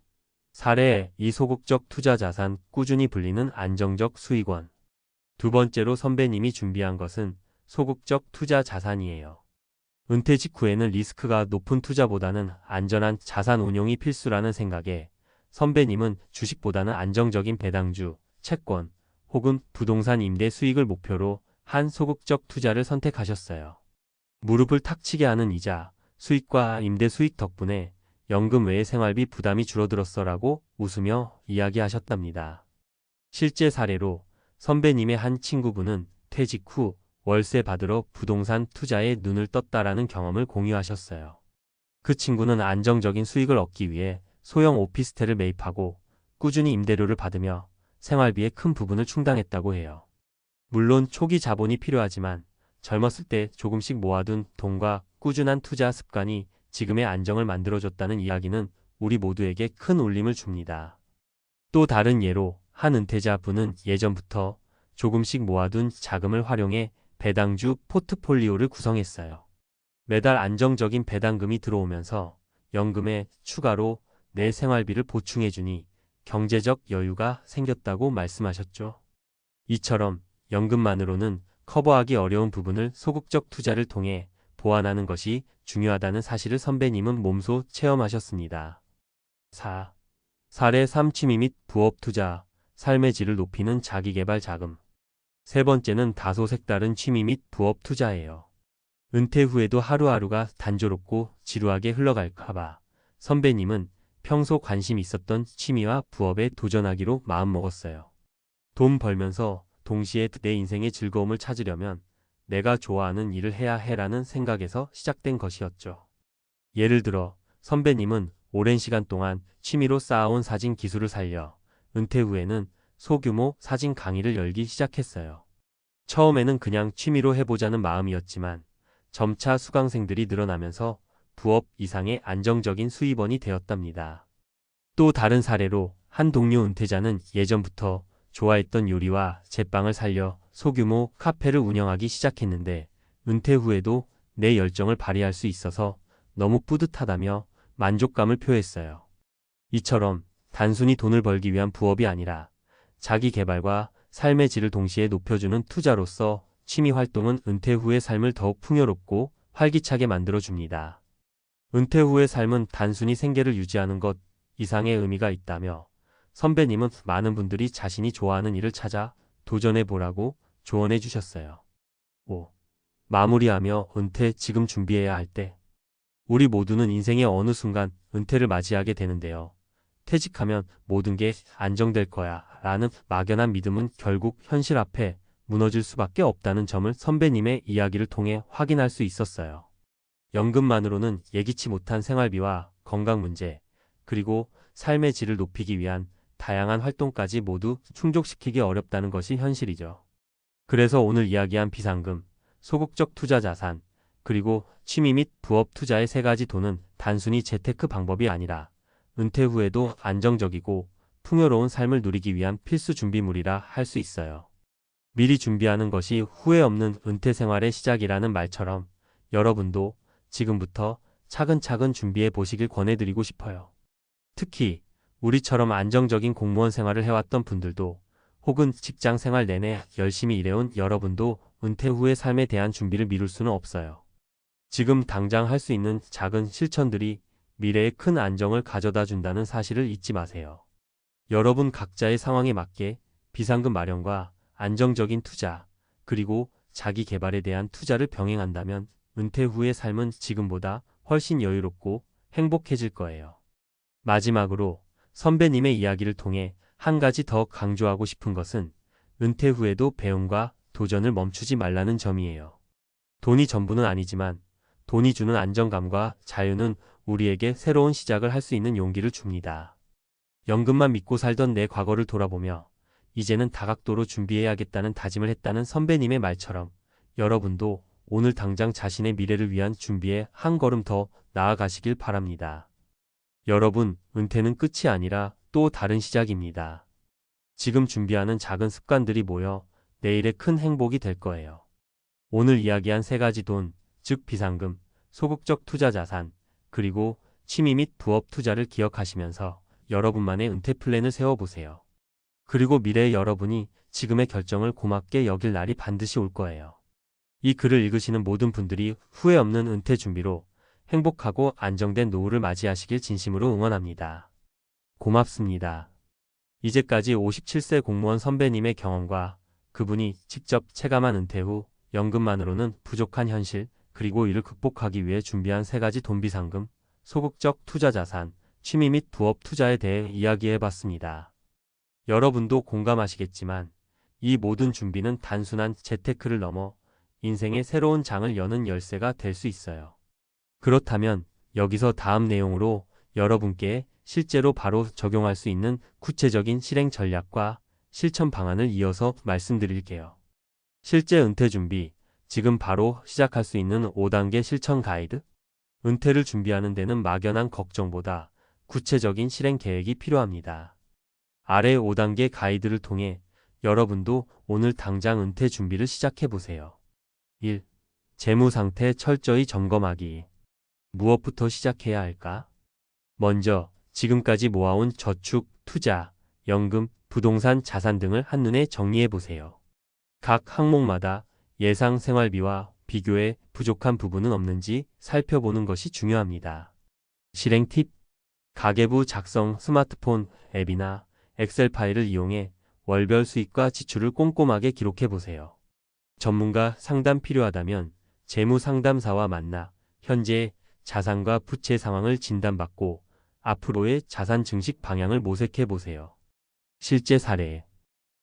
[SPEAKER 1] 사례 2. 소극적 투자 자산, 꾸준히 불리는 안정적 수익원. 두 번째로 선배님이 준비한 것은 소극적 투자 자산이에요. 은퇴 직후에는 리스크가 높은 투자보다는 안전한 자산 운용이 필수라는 생각에 선배님은 주식보다는 안정적인 배당주, 채권 혹은 부동산 임대 수익을 목표로 한 소극적 투자를 선택하셨어요. 무릎을 탁 치게 하는 이자, 수익과 임대 수익 덕분에 연금 외의 생활비 부담이 줄어들었어라고 웃으며 이야기하셨답니다. 실제 사례로 선배님의 한 친구분은 퇴직 후 월세 받으러 부동산 투자에 눈을 떴다라는 경험을 공유하셨어요. 그 친구는 안정적인 수익을 얻기 위해 소형 오피스텔을 매입하고 꾸준히 임대료를 받으며 생활비의 큰 부분을 충당했다고 해요. 물론 초기 자본이 필요하지만 젊었을 때 조금씩 모아둔 돈과 꾸준한 투자 습관이 지금의 안정을 만들어줬다는 이야기는 우리 모두에게 큰 울림을 줍니다. 또 다른 예로 한 은퇴자 분은 예전부터 조금씩 모아둔 자금을 활용해 배당주 포트폴리오를 구성했어요. 매달 안정적인 배당금이 들어오면서 연금에 추가로 내 생활비를 보충해주니 경제적 여유가 생겼다고 말씀하셨죠. 이처럼 연금만으로는 커버하기 어려운 부분을 소극적 투자를 통해 보완하는 것이 중요하다는 사실을 선배님은 몸소 체험하셨습니다. 4. 사례 3. 취미 및 부업 투자, 삶의 질을 높이는 자기개발 자금. 세 번째는 다소 색다른 취미 및 부업 투자예요. 은퇴 후에도 하루하루가 단조롭고 지루하게 흘러갈까봐 선배님은 평소 관심 있었던 취미와 부업에 도전하기로 마음먹었어요. 돈 벌면서 동시에 내 인생의 즐거움을 찾으려면 내가 좋아하는 일을 해야 해라는 생각에서 시작된 것이었죠. 예를 들어 선배님은 오랜 시간 동안 취미로 쌓아온 사진 기술을 살려 은퇴 후에는 소규모 사진 강의를 열기 시작했어요. 처음에는 그냥 취미로 해보자는 마음이었지만 점차 수강생들이 늘어나면서 부업 이상의 안정적인 수입원이 되었답니다. 또 다른 사례로 한 동료 은퇴자는 예전부터 좋아했던 요리와 제빵을 살려 소규모 카페를 운영하기 시작했는데 은퇴 후에도 내 열정을 발휘할 수 있어서 너무 뿌듯하다며 만족감을 표했어요. 이처럼 단순히 돈을 벌기 위한 부업이 아니라 자기 개발과 삶의 질을 동시에 높여주는 투자로서 취미 활동은 은퇴 후의 삶을 더욱 풍요롭고 활기차게 만들어줍니다. 은퇴 후의 삶은 단순히 생계를 유지하는 것 이상의 의미가 있다며 선배님은 많은 분들이 자신이 좋아하는 일을 찾아 도전해보라고 조언해 주셨어요. 5. 마무리하며 은퇴 지금 준비해야 할 때. 우리 모두는 인생의 어느 순간 은퇴를 맞이하게 되는데요. 퇴직하면 모든 게 안정될 거야 라는 막연한 믿음은 결국 현실 앞에 무너질 수밖에 없다는 점을 선배님의 이야기를 통해 확인할 수 있었어요. 연금만으로는 예기치 못한 생활비와 건강 문제, 그리고 삶의 질을 높이기 위한 다양한 활동까지 모두 충족시키기 어렵다는 것이 현실이죠. 그래서 오늘 이야기한 비상금, 소극적 투자 자산, 그리고 취미 및 부업 투자의 세 가지 돈은 단순히 재테크 방법이 아니라 은퇴 후에도 안정적이고 풍요로운 삶을 누리기 위한 필수 준비물이라 할 수 있어요. 미리 준비하는 것이 후회 없는 은퇴 생활의 시작이라는 말처럼 여러분도 지금부터 차근차근 준비해 보시길 권해드리고 싶어요. 특히 우리처럼 안정적인 공무원 생활을 해왔던 분들도 혹은 직장 생활 내내 열심히 일해온 여러분도 은퇴 후의 삶에 대한 준비를 미룰 수는 없어요. 지금 당장 할 수 있는 작은 실천들이 미래에 큰 안정을 가져다 준다는 사실을 잊지 마세요. 여러분 각자의 상황에 맞게 비상금 마련과 안정적인 투자, 그리고 자기 개발에 대한 투자를 병행한다면 은퇴 후의 삶은 지금보다 훨씬 여유롭고 행복해질 거예요. 마지막으로 선배님의 이야기를 통해 한 가지 더 강조하고 싶은 것은 은퇴 후에도 배움과 도전을 멈추지 말라는 점이에요. 돈이 전부는 아니지만 돈이 주는 안정감과 자유는 우리에게 새로운 시작을 할 수 있는 용기를 줍니다. 연금만 믿고 살던 내 과거를 돌아보며 이제는 다각도로 준비해야겠다는 다짐을 했다는 선배님의 말처럼 여러분도 오늘 당장 자신의 미래를 위한 준비에 한 걸음 더 나아가시길 바랍니다. 여러분, 은퇴는 끝이 아니라 또 다른 시작입니다. 지금 준비하는 작은 습관들이 모여 내일의 큰 행복이 될 거예요. 오늘 이야기한 세 가지 돈, 즉 비상금, 소극적 투자 자산, 그리고 취미 및 부업 투자를 기억하시면서 여러분만의 은퇴 플랜을 세워보세요. 그리고 미래의 여러분이 지금의 결정을 고맙게 여길 날이 반드시 올 거예요. 이 글을 읽으시는 모든 분들이 후회 없는 은퇴 준비로 행복하고 안정된 노후를 맞이하시길 진심으로 응원합니다. 고맙습니다. 이제까지 57세 공무원 선배님의 경험과 그분이 직접 체감한 은퇴 후 연금만으로는 부족한 현실, 그리고 이를 극복하기 위해 준비한 세 가지 돈 비상금, 소극적 투자 자산, 취미 및 부업 투자에 대해 이야기해봤습니다. 여러분도 공감하시겠지만 이 모든 준비는 단순한 재테크를 넘어 인생의 새로운 장을 여는 열쇠가 될 수 있어요. 그렇다면 여기서 다음 내용으로 여러분께 실제로 바로 적용할 수 있는 구체적인 실행 전략과 실천 방안을 이어서 말씀드릴게요. 실제 은퇴 준비, 지금 바로 시작할 수 있는 5단계 실천 가이드? 은퇴를 준비하는 데는 막연한 걱정보다 구체적인 실행 계획이 필요합니다. 아래 5단계 가이드를 통해 여러분도 오늘 당장 은퇴 준비를 시작해보세요. 1. 재무 상태 철저히 점검하기. 무엇부터 시작해야 할까? 먼저 지금까지 모아온 저축, 투자, 연금, 부동산 자산 등을 한눈에 정리해보세요. 각 항목마다 예상 생활비와 비교해 부족한 부분은 없는지 살펴보는 것이 중요합니다. 실행 팁. 가계부 작성 스마트폰 앱이나 엑셀 파일을 이용해 월별 수입과 지출을 꼼꼼하게 기록해보세요. 전문가 상담 필요하다면 재무 상담사와 만나 현재 자산과 부채 상황을 진단받고 앞으로의 자산 증식 방향을 모색해보세요. 실제 사례.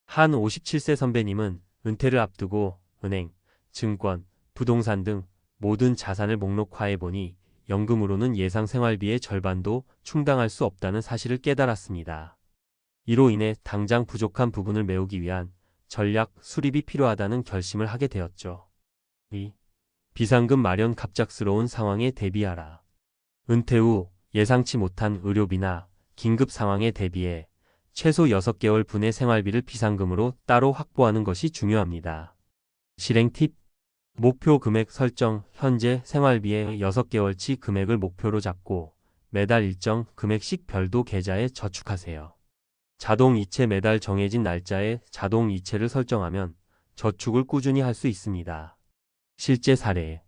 [SPEAKER 1] 한 57세 선배님은 은퇴를 앞두고 은행, 증권, 부동산 등 모든 자산을 목록화해보니 연금으로는 예상 생활비의 절반도 충당할 수 없다는 사실을 깨달았습니다. 이로 인해 당장 부족한 부분을 메우기 위한 전략 수립이 필요하다는 결심을 하게 되었죠. 2. 비상금 마련. 갑작스러운 상황에 대비하라. 은퇴 후 예상치 못한 의료비나 긴급 상황에 대비해 최소 6개월 분의 생활비를 비상금으로 따로 확보하는 것이 중요합니다. 실행 팁. 목표 금액 설정. 현재 생활비의 6개월치 금액을 목표로 잡고 매달 일정 금액씩 별도 계좌에 저축하세요. 자동 이체. 매달 정해진 날짜에 자동 이체를 설정하면 저축을 꾸준히 할 수 있습니다. 실제 사례.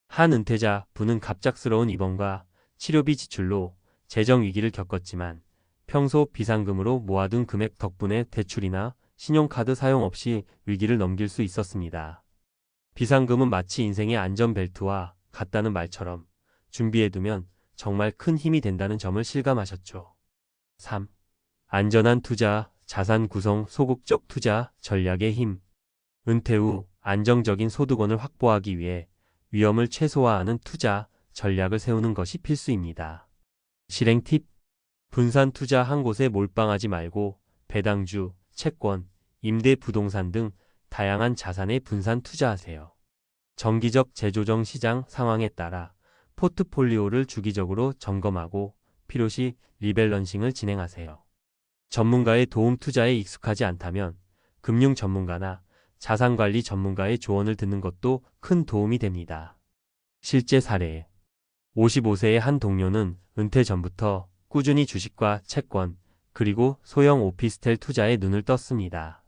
[SPEAKER 1] 한 은퇴자 분은 갑작스러운 입원과 치료비 지출로 재정 위기를 겪었지만 평소 비상금으로 모아둔 금액 덕분에 대출이나 신용카드 사용 없이 위기를 넘길 수 있었습니다. 비상금은 마치 인생의 안전벨트와 같다는 말처럼 준비해두면 정말 큰 힘이 된다는 점을 실감하셨죠. 3. 안전한 투자, 자산 구성. 소극적 투자 전략의 힘. 은퇴 후 안정적인 소득원을 확보하기 위해 위험을 최소화하는 투자 전략을 세우는 것이 필수입니다. 실행 팁. 분산 투자. 한 곳에 몰빵하지 말고 배당주, 채권, 임대 부동산 등 다양한 자산에 분산 투자하세요. 정기적 재조정. 시장 상황에 따라 포트폴리오를 주기적으로 점검하고 필요시 리밸런싱을 진행하세요. 전문가의 도움. 투자에 익숙하지 않다면 금융 전문가나 자산관리 전문가의 조언을 듣는 것도 큰 도움이 됩니다. 실제 사례. 55세의 한 동료는 은퇴 전부터 꾸준히 주식과 채권, 그리고 소형 오피스텔 투자에 눈을 떴습니다.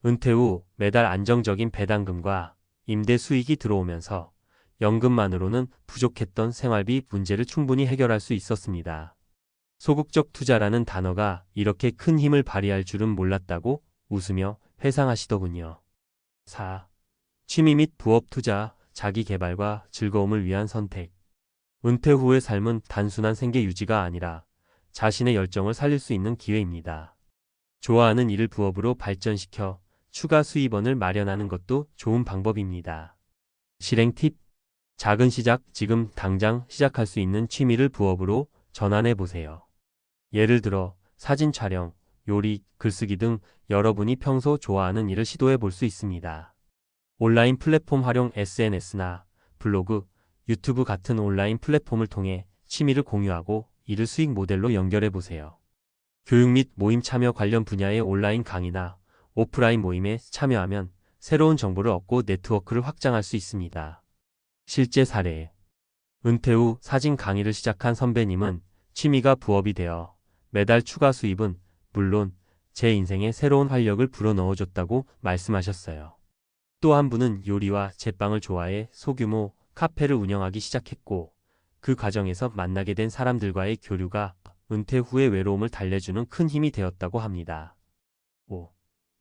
[SPEAKER 1] 은퇴 후 매달 안정적인 배당금과 임대 수익이 들어오면서 연금만으로는 부족했던 생활비 문제를 충분히 해결할 수 있었습니다. 소극적 투자라는 단어가 이렇게 큰 힘을 발휘할 줄은 몰랐다고 웃으며 회상하시더군요. 4. 취미 및 부업 투자, 자기 개발과 즐거움을 위한 선택. 은퇴 후의 삶은 단순한 생계 유지가 아니라 자신의 열정을 살릴 수 있는 기회입니다. 좋아하는 일을 부업으로 발전시켜 추가 수입원을 마련하는 것도 좋은 방법입니다. 실행 팁. 작은 시작, 지금 당장 시작할 수 있는 취미를 부업으로 전환해 보세요. 예를 들어 사진 촬영, 요리, 글쓰기 등 여러분이 평소 좋아하는 일을 시도해 볼 수 있습니다. 온라인 플랫폼 활용, SNS나 블로그, 유튜브 같은 온라인 플랫폼을 통해 취미를 공유하고 이를 수익 모델로 연결해 보세요. 교육 및 모임 참여, 관련 분야의 온라인 강의나 오프라인 모임에 참여하면 새로운 정보를 얻고 네트워크를 확장할 수 있습니다. 실제 사례. 은퇴 후 사진 강의를 시작한 선배님은 취미가 부업이 되어 매달 추가 수입은 물론 제 인생에 새로운 활력을 불어넣어줬다고 말씀하셨어요. 또 한 분은 요리와 제빵을 좋아해 소규모 카페를 운영하기 시작했고, 그 과정에서 만나게 된 사람들과의 교류가 은퇴 후의 외로움을 달래주는 큰 힘이 되었다고 합니다. 5.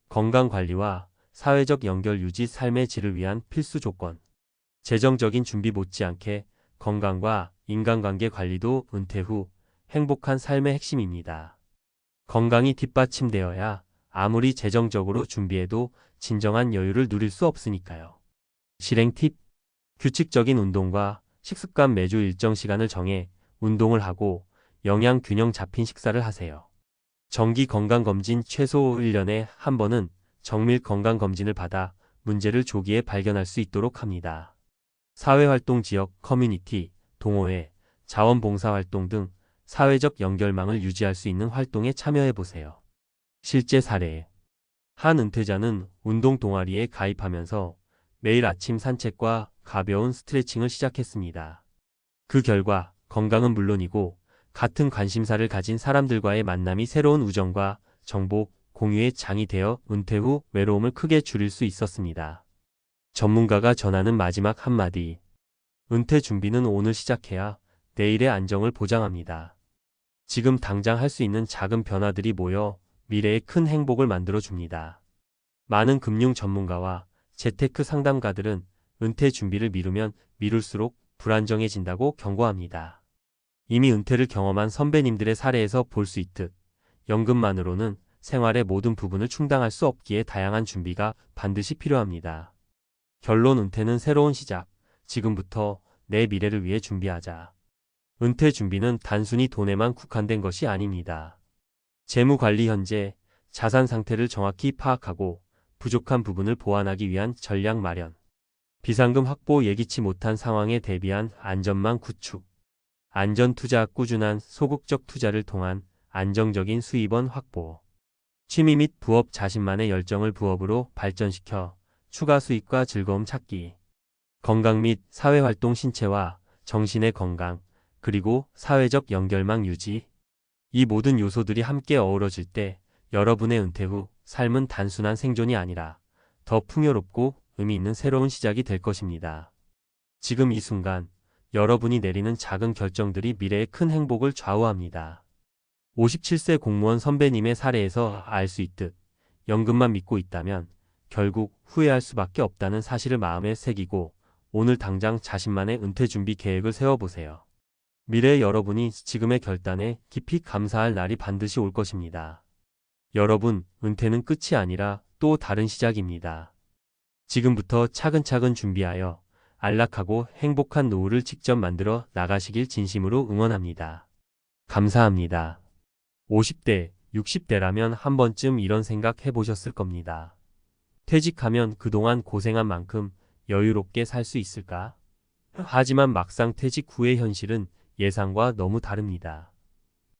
[SPEAKER 1] 건강관리와 사회적 연결 유지, 삶의 질을 위한 필수 조건. 재정적인 준비 못지않게 건강과 인간관계 관리도 은퇴 후 행복한 삶의 핵심입니다. 건강이 뒷받침되어야 아무리 재정적으로 준비해도 진정한 여유를 누릴 수 없으니까요. 실행 팁. 규칙적인 운동과 식습관, 매주 일정 시간을 정해 운동을 하고 영양 균형 잡힌 식사를 하세요. 정기 건강검진, 최소 1년에 한 번은 정밀 건강검진을 받아 문제를 조기에 발견할 수 있도록 합니다. 사회활동, 지역, 커뮤니티, 동호회, 자원봉사활동 등 사회적 연결망을 유지할 수 있는 활동에 참여해보세요. 실제 사례. 한 은퇴자는 운동 동아리에 가입하면서 매일 아침 산책과 가벼운 스트레칭을 시작했습니다. 그 결과 건강은 물론이고 같은 관심사를 가진 사람들과의 만남이 새로운 우정과 정보 공유의 장이 되어 은퇴 후 외로움을 크게 줄일 수 있었습니다. 전문가가 전하는 마지막 한마디. 은퇴 준비는 오늘 시작해야 내일의 안정을 보장합니다. 지금 당장 할 수 있는 작은 변화들이 모여 미래의 큰 행복을 만들어 줍니다. 많은 금융 전문가와 재테크 상담가들은 은퇴 준비를 미루면 미룰수록 불안정해진다고 경고합니다. 이미 은퇴를 경험한 선배님들의 사례에서 볼 수 있듯 연금만으로는 생활의 모든 부분을 충당할 수 없기에 다양한 준비가 반드시 필요합니다. 결론. 은퇴는 새로운 시작. 지금부터 내 미래를 위해 준비하자. 은퇴 준비는 단순히 돈에만 국한된 것이 아닙니다. 재무 관리, 현재 자산 상태를 정확히 파악하고 부족한 부분을 보완하기 위한 전략 마련, 비상금 확보, 예기치 못한 상황에 대비한 안전망 구축, 안전 투자, 꾸준한 소극적 투자를 통한 안정적인 수입원 확보, 취미 및 부업, 자신만의 열정을 부업으로 발전시켜 추가 수입과 즐거움 찾기, 건강 및 사회활동, 신체와 정신의 건강, 그리고 사회적 연결망 유지. 이 모든 요소들이 함께 어우러질 때 여러분의 은퇴 후 삶은 단순한 생존이 아니라 더 풍요롭고 의미 있는 새로운 시작이 될 것입니다. 지금 이 순간 여러분이 내리는 작은 결정들이 미래의 큰 행복을 좌우합니다. 57세 공무원 선배님의 사례에서 알 수 있듯 연금만 믿고 있다면 결국 후회할 수밖에 없다는 사실을 마음에 새기고 오늘 당장 자신만의 은퇴 준비 계획을 세워보세요. 미래의 여러분이 지금의 결단에 깊이 감사할 날이 반드시 올 것입니다. 여러분, 은퇴는 끝이 아니라 또 다른 시작입니다. 지금부터 차근차근 준비하여 안락하고 행복한 노후를 직접 만들어 나가시길 진심으로 응원합니다. 감사합니다. 50대, 60대라면 한 번쯤 이런 생각 해보셨을 겁니다. 퇴직하면 그동안 고생한 만큼 여유롭게 살 수 있을까? 하지만 막상 퇴직 후의 현실은 예상과 너무 다릅니다.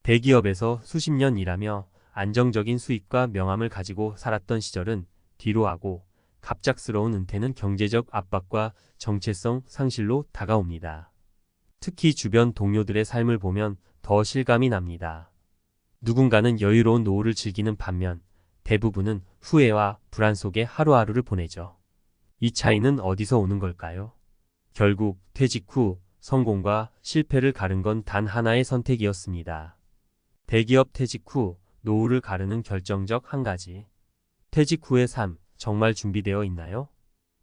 [SPEAKER 1] 대기업에서 수십 년 일하며 안정적인 수입과 명함을 가지고 살았던 시절은 뒤로하고 갑작스러운 은퇴는 경제적 압박과 정체성 상실로 다가옵니다. 특히 주변 동료들의 삶을 보면 더 실감이 납니다. 누군가는 여유로운 노후를 즐기는 반면 대부분은 후회와 불안 속에 하루하루를 보내죠. 이 차이는 어디서 오는 걸까요? 결국 퇴직 후 성공과 실패를 가른 건 단 하나의 선택이었습니다. 대기업 퇴직 후 노후를 가르는 결정적 한 가지. 퇴직 후의 삶, 정말 준비되어 있나요?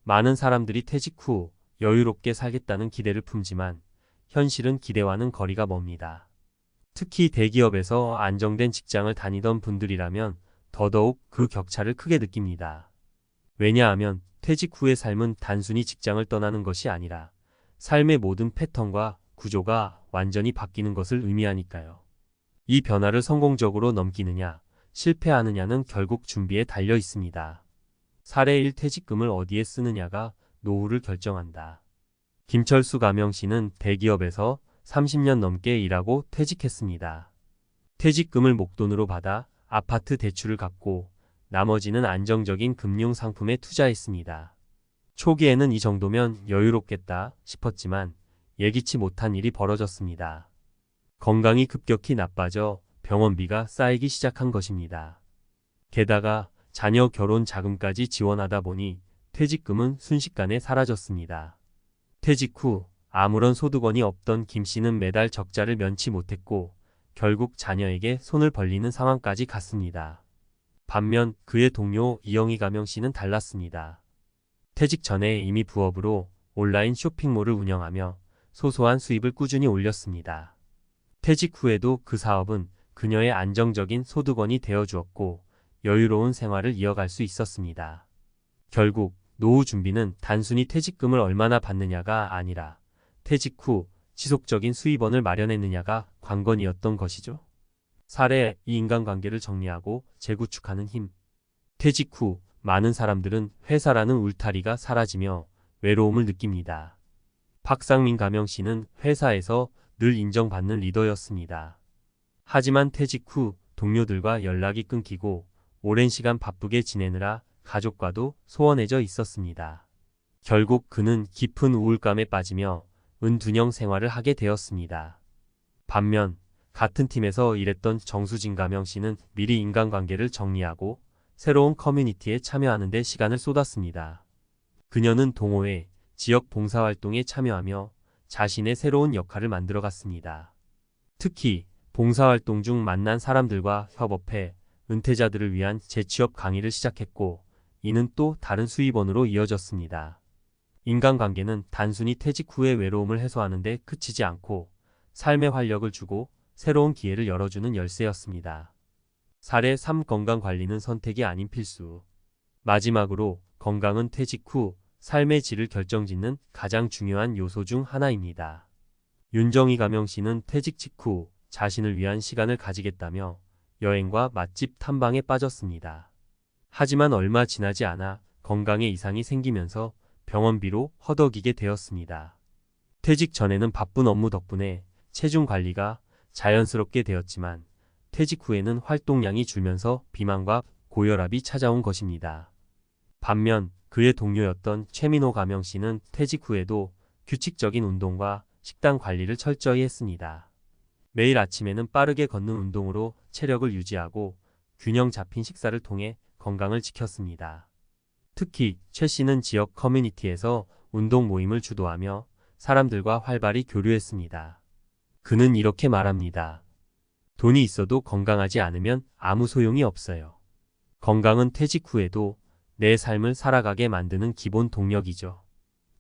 [SPEAKER 1] 많은 사람들이 퇴직 후 여유롭게 살겠다는 기대를 품지만 현실은 기대와는 거리가 멉니다. 특히 대기업에서 안정된 직장을 다니던 분들이라면 더더욱 그 격차를 크게 느낍니다. 왜냐하면 퇴직 후의 삶은 단순히 직장을 떠나는 것이 아니라 삶의 모든 패턴과 구조가 완전히 바뀌는 것을 의미하니까요. 이 변화를 성공적으로 넘기느냐, 실패하느냐는 결국 준비에 달려 있습니다. 사례 1. 퇴직금을 어디에 쓰느냐가 노후를 결정한다. 김철수 가명 씨는 대기업에서 30년 넘게 일하고 퇴직했습니다. 퇴직금을 목돈으로 받아 아파트 대출을 갚고 나머지는 안정적인 금융 상품에 투자했습니다. 초기에는 이 정도면 여유롭겠다 싶었지만 예기치 못한 일이 벌어졌습니다. 건강이 급격히 나빠져 병원비가 쌓이기 시작한 것입니다. 게다가 자녀 결혼 자금까지 지원하다 보니 퇴직금은 순식간에 사라졌습니다. 퇴직 후 아무런 소득원이 없던 김 씨는 매달 적자를 면치 못했고 결국 자녀에게 손을 벌리는 상황까지 갔습니다. 반면 그의 동료 이영희 가명 씨는 달랐습니다. 퇴직 전에 이미 부업으로 온라인 쇼핑몰을 운영하며 소소한 수입을 꾸준히 올렸습니다. 퇴직 후에도 그 사업은 그녀의 안정적인 소득원이 되어주었고 여유로운 생활을 이어갈 수 있었습니다. 결국 노후 준비는 단순히 퇴직금을 얼마나 받느냐가 아니라 퇴직 후 지속적인 수입원을 마련했느냐가 관건이었던 것이죠. 사례, 이 인간관계를 정리하고 재구축하는 힘. 퇴직 후 많은 사람들은 회사라는 울타리가 사라지며 외로움을 느낍니다. 박상민 가명 씨는 회사에서 늘 인정받는 리더였습니다. 하지만 퇴직 후 동료들과 연락이 끊기고 오랜 시간 바쁘게 지내느라 가족과도 소원해져 있었습니다. 결국 그는 깊은 우울감에 빠지며 은둔형 생활을 하게 되었습니다. 반면 같은 팀에서 일했던 정수진 가명 씨는 미리 인간관계를 정리하고 새로운 커뮤니티에 참여하는 데 시간을 쏟았습니다. 그녀는 동호회, 지역 봉사활동에 참여하며 자신의 새로운 역할을 만들어갔습니다. 특히 봉사활동 중 만난 사람들과 협업해 은퇴자들을 위한 재취업 강의를 시작했고 이는 또 다른 수입원으로 이어졌습니다. 인간관계는 단순히 퇴직 후의 외로움을 해소하는 데 그치지 않고 삶에 활력을 주고 새로운 기회를 열어주는 열쇠였습니다. 사례 3. 건강관리는 선택이 아닌 필수. 마지막으로 건강은 퇴직 후 삶의 질을 결정짓는 가장 중요한 요소 중 하나입니다. 윤정희 가명 씨는 퇴직 직후 자신을 위한 시간을 가지겠다며 여행과 맛집 탐방에 빠졌습니다. 하지만 얼마 지나지 않아 건강에 이상이 생기면서 병원비로 허덕이게 되었습니다. 퇴직 전에는 바쁜 업무 덕분에 체중 관리가 자연스럽게 되었지만 퇴직 후에는 활동량이 줄면서 비만과 고혈압이 찾아온 것입니다. 반면 그의 동료였던 최민호 가명 씨는 퇴직 후에도 규칙적인 운동과 식단 관리를 철저히 했습니다. 매일 아침에는 빠르게 걷는 운동으로 체력을 유지하고 균형 잡힌 식사를 통해 건강을 지켰습니다. 특히 최 씨는 지역 커뮤니티에서 운동 모임을 주도하며 사람들과 활발히 교류했습니다. 그는 이렇게 말합니다. 돈이 있어도 건강하지 않으면 아무 소용이 없어요. 건강은 퇴직 후에도 내 삶을 살아가게 만드는 기본 동력이죠.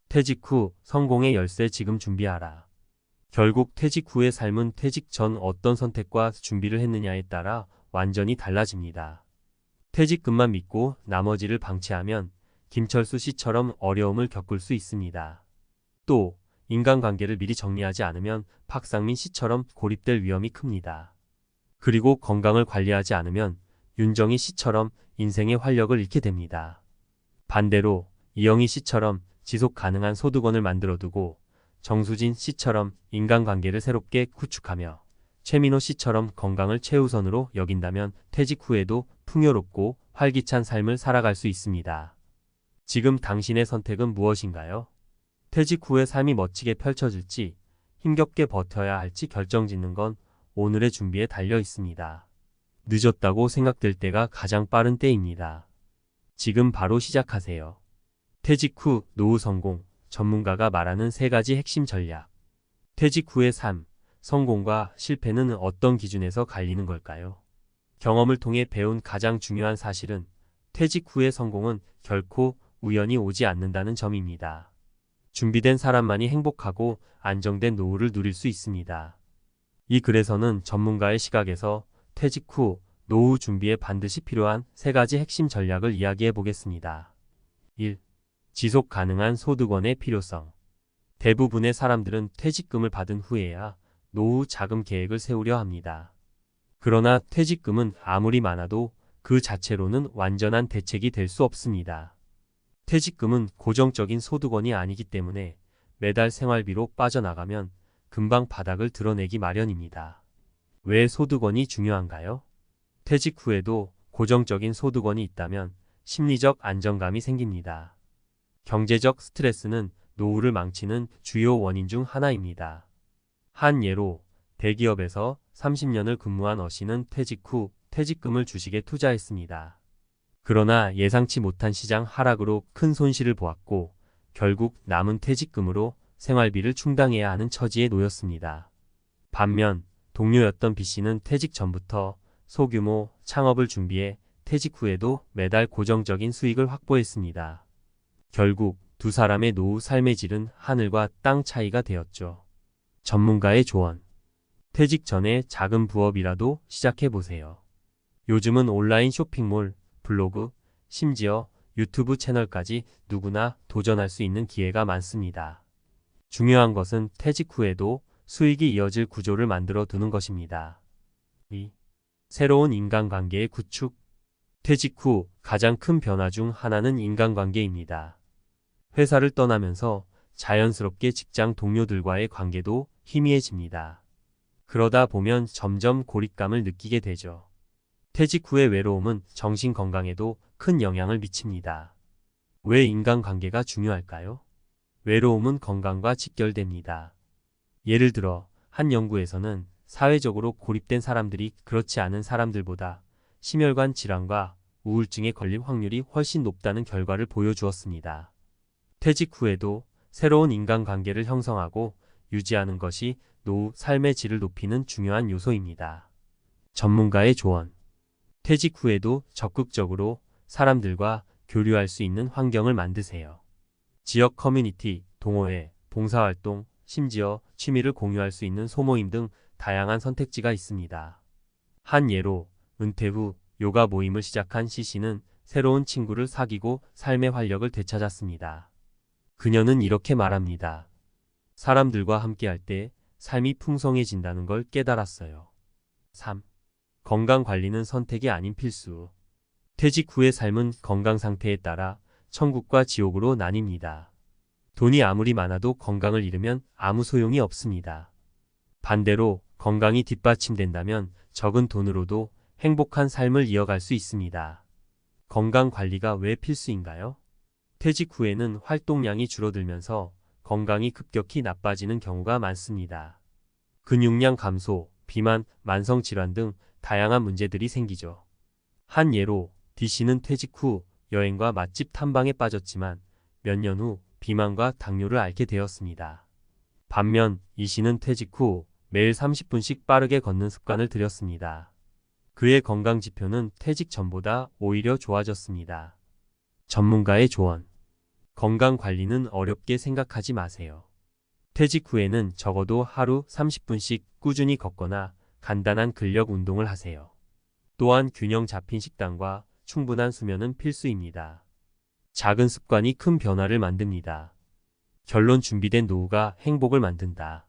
[SPEAKER 1] 퇴직 후 성공의 열쇠 지금 준비하라. 결국 퇴직 후의 삶은 퇴직 전 어떤 선택과 준비를 했느냐에 따라 완전히 달라집니다. 퇴직금만 믿고 나머지를 방치하면 김철수 씨처럼 어려움을 겪을 수 있습니다. 또 인간관계를 미리 정리하지 않으면 박상민 씨처럼 고립될 위험이 큽니다. 그리고 건강을 관리하지 않으면 윤정희 씨처럼 인생의 활력을 잃게 됩니다. 반대로 이영희 씨처럼 지속 가능한 소득원을 만들어두고 정수진 씨처럼 인간관계를 새롭게 구축하며 최민호 씨처럼 건강을 최우선으로 여긴다면 퇴직 후에도 풍요롭고 활기찬 삶을 살아갈 수 있습니다. 지금 당신의 선택은 무엇인가요? 퇴직 후의 삶이 멋지게 펼쳐질지, 힘겹게 버텨야 할지 결정짓는 건 오늘의 준비에 달려 있습니다. 늦었다고 생각될 때가 가장 빠른 때입니다. 지금 바로 시작하세요. 퇴직 후 노후 성공, 전문가가 말하는 3가지 핵심 전략. 퇴직 후의 삶, 성공과 실패는 어떤 기준에서 갈리는 걸까요? 경험을 통해 배운 가장 중요한 사실은 퇴직 후의 성공은 결코 우연히 오지 않는다는 점입니다. 준비된 사람만이 행복하고 안정된 노후를 누릴 수 있습니다. 이 글에서는 전문가의 시각에서 퇴직 후 노후 준비에 반드시 필요한 3가지 핵심 전략을 이야기해 보겠습니다. 1. 지속 가능한 소득원의 필요성. 대부분의 사람들은 퇴직금을 받은 후에야 노후 자금 계획을 세우려 합니다. 그러나 퇴직금은 아무리 많아도 그 자체로는 완전한 대책이 될 수 없습니다. 퇴직금은 고정적인 소득원이 아니기 때문에 매달 생활비로 빠져나가면 금방 바닥을 드러내기 마련입니다. 왜 소득원이 중요한가요? 퇴직 후에도 고정적인 소득원이 있다면 심리적 안정감이 생깁니다. 경제적 스트레스는 노후를 망치는 주요 원인 중 하나입니다. 한 예로 대기업에서 30년을 근무한 어씨는 퇴직 후 퇴직금을 주식에 투자했습니다. 그러나 예상치 못한 시장 하락으로 큰 손실을 보았고 결국 남은 퇴직금으로 생활비를 충당해야 하는 처지에 놓였습니다. 반면 동료였던 B씨는 퇴직 전부터 소규모 창업을 준비해 퇴직 후에도 매달 고정적인 수익을 확보했습니다. 결국 두 사람의 노후 삶의 질은 하늘과 땅 차이가 되었죠. 전문가의 조언. 퇴직 전에 작은 부업이라도 시작해보세요. 요즘은 온라인 쇼핑몰, 블로그, 심지어 유튜브 채널까지 누구나 도전할 수 있는 기회가 많습니다. 중요한 것은 퇴직 후에도 수익이 이어질 구조를 만들어 두는 것입니다. 2. 새로운 인간관계의 구축. 퇴직 후 가장 큰 변화 중 하나는 인간관계입니다. 회사를 떠나면서 자연스럽게 직장 동료들과의 관계도 희미해집니다. 그러다 보면 점점 고립감을 느끼게 되죠. 퇴직 후의 외로움은 정신 건강에도 큰 영향을 미칩니다. 왜 인간관계가 중요할까요? 외로움은 건강과 직결됩니다. 예를 들어 한 연구에서는 사회적으로 고립된 사람들이 그렇지 않은 사람들보다 심혈관 질환과 우울증에 걸릴 확률이 훨씬 높다는 결과를 보여주었습니다. 퇴직 후에도 새로운 인간관계를 형성하고 유지하는 것이 노후 삶의 질을 높이는 중요한 요소입니다. 전문가의 조언. 퇴직 후에도 적극적으로 사람들과 교류할 수 있는 환경을 만드세요. 지역 커뮤니티, 동호회, 봉사활동, 심지어 취미를 공유할 수 있는 소모임 등 다양한 선택지가 있습니다. 한 예로 은퇴 후 요가 모임을 시작한 C씨는 새로운 친구를 사귀고 삶의 활력을 되찾았습니다. 그녀는 이렇게 말합니다. 사람들과 함께할 때 삶이 풍성해진다는 걸 깨달았어요. 3. 건강관리는 선택이 아닌 필수. 퇴직 후의 삶은 건강 상태에 따라 천국과 지옥으로 나뉩니다. 돈이 아무리 많아도 건강을 잃으면 아무 소용이 없습니다. 반대로 건강이 뒷받침된다면 적은 돈으로도 행복한 삶을 이어갈 수 있습니다. 건강관리가 왜 필수인가요? 퇴직 후에는 활동량이 줄어들면서 건강이 급격히 나빠지는 경우가 많습니다. 근육량 감소, 비만, 만성질환 등 다양한 문제들이 생기죠. 한 예로 D씨는 퇴직 후 여행과 맛집 탐방에 빠졌지만 몇 년 후 비만과 당뇨를 앓게 되었습니다. 반면 E씨는 퇴직 후 매일 30분씩 빠르게 걷는 습관을 들였습니다. 그의 건강 지표는 퇴직 전보다 오히려 좋아졌습니다. 전문가의 조언. 건강 관리는 어렵게 생각하지 마세요. 퇴직 후에는 적어도 하루 30분씩 꾸준히 걷거나 간단한 근력 운동을 하세요. 또한 균형 잡힌 식단과 충분한 수면은 필수입니다. 작은 습관이 큰 변화를 만듭니다. 결론. 준비된 노후가 행복을 만든다.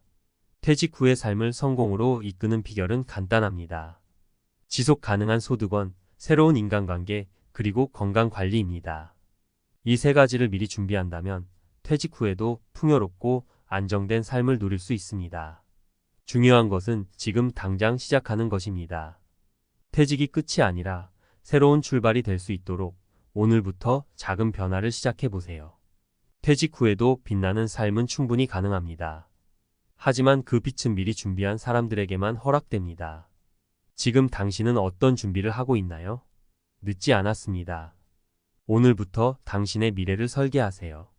[SPEAKER 1] 퇴직 후의 삶을 성공으로 이끄는 비결은 간단합니다. 지속 가능한 소득원, 새로운 인간관계, 그리고 건강관리입니다. 이 3가지를 미리 준비한다면 퇴직 후에도 풍요롭고 안정된 삶을 누릴 수 있습니다. 중요한 것은 지금 당장 시작하는 것입니다. 퇴직이 끝이 아니라 새로운 출발이 될 수 있도록 오늘부터 작은 변화를 시작해보세요. 퇴직 후에도 빛나는 삶은 충분히 가능합니다. 하지만 그 빛은 미리 준비한 사람들에게만 허락됩니다. 지금 당신은 어떤 준비를 하고 있나요? 늦지 않았습니다. 오늘부터 당신의 미래를 설계하세요.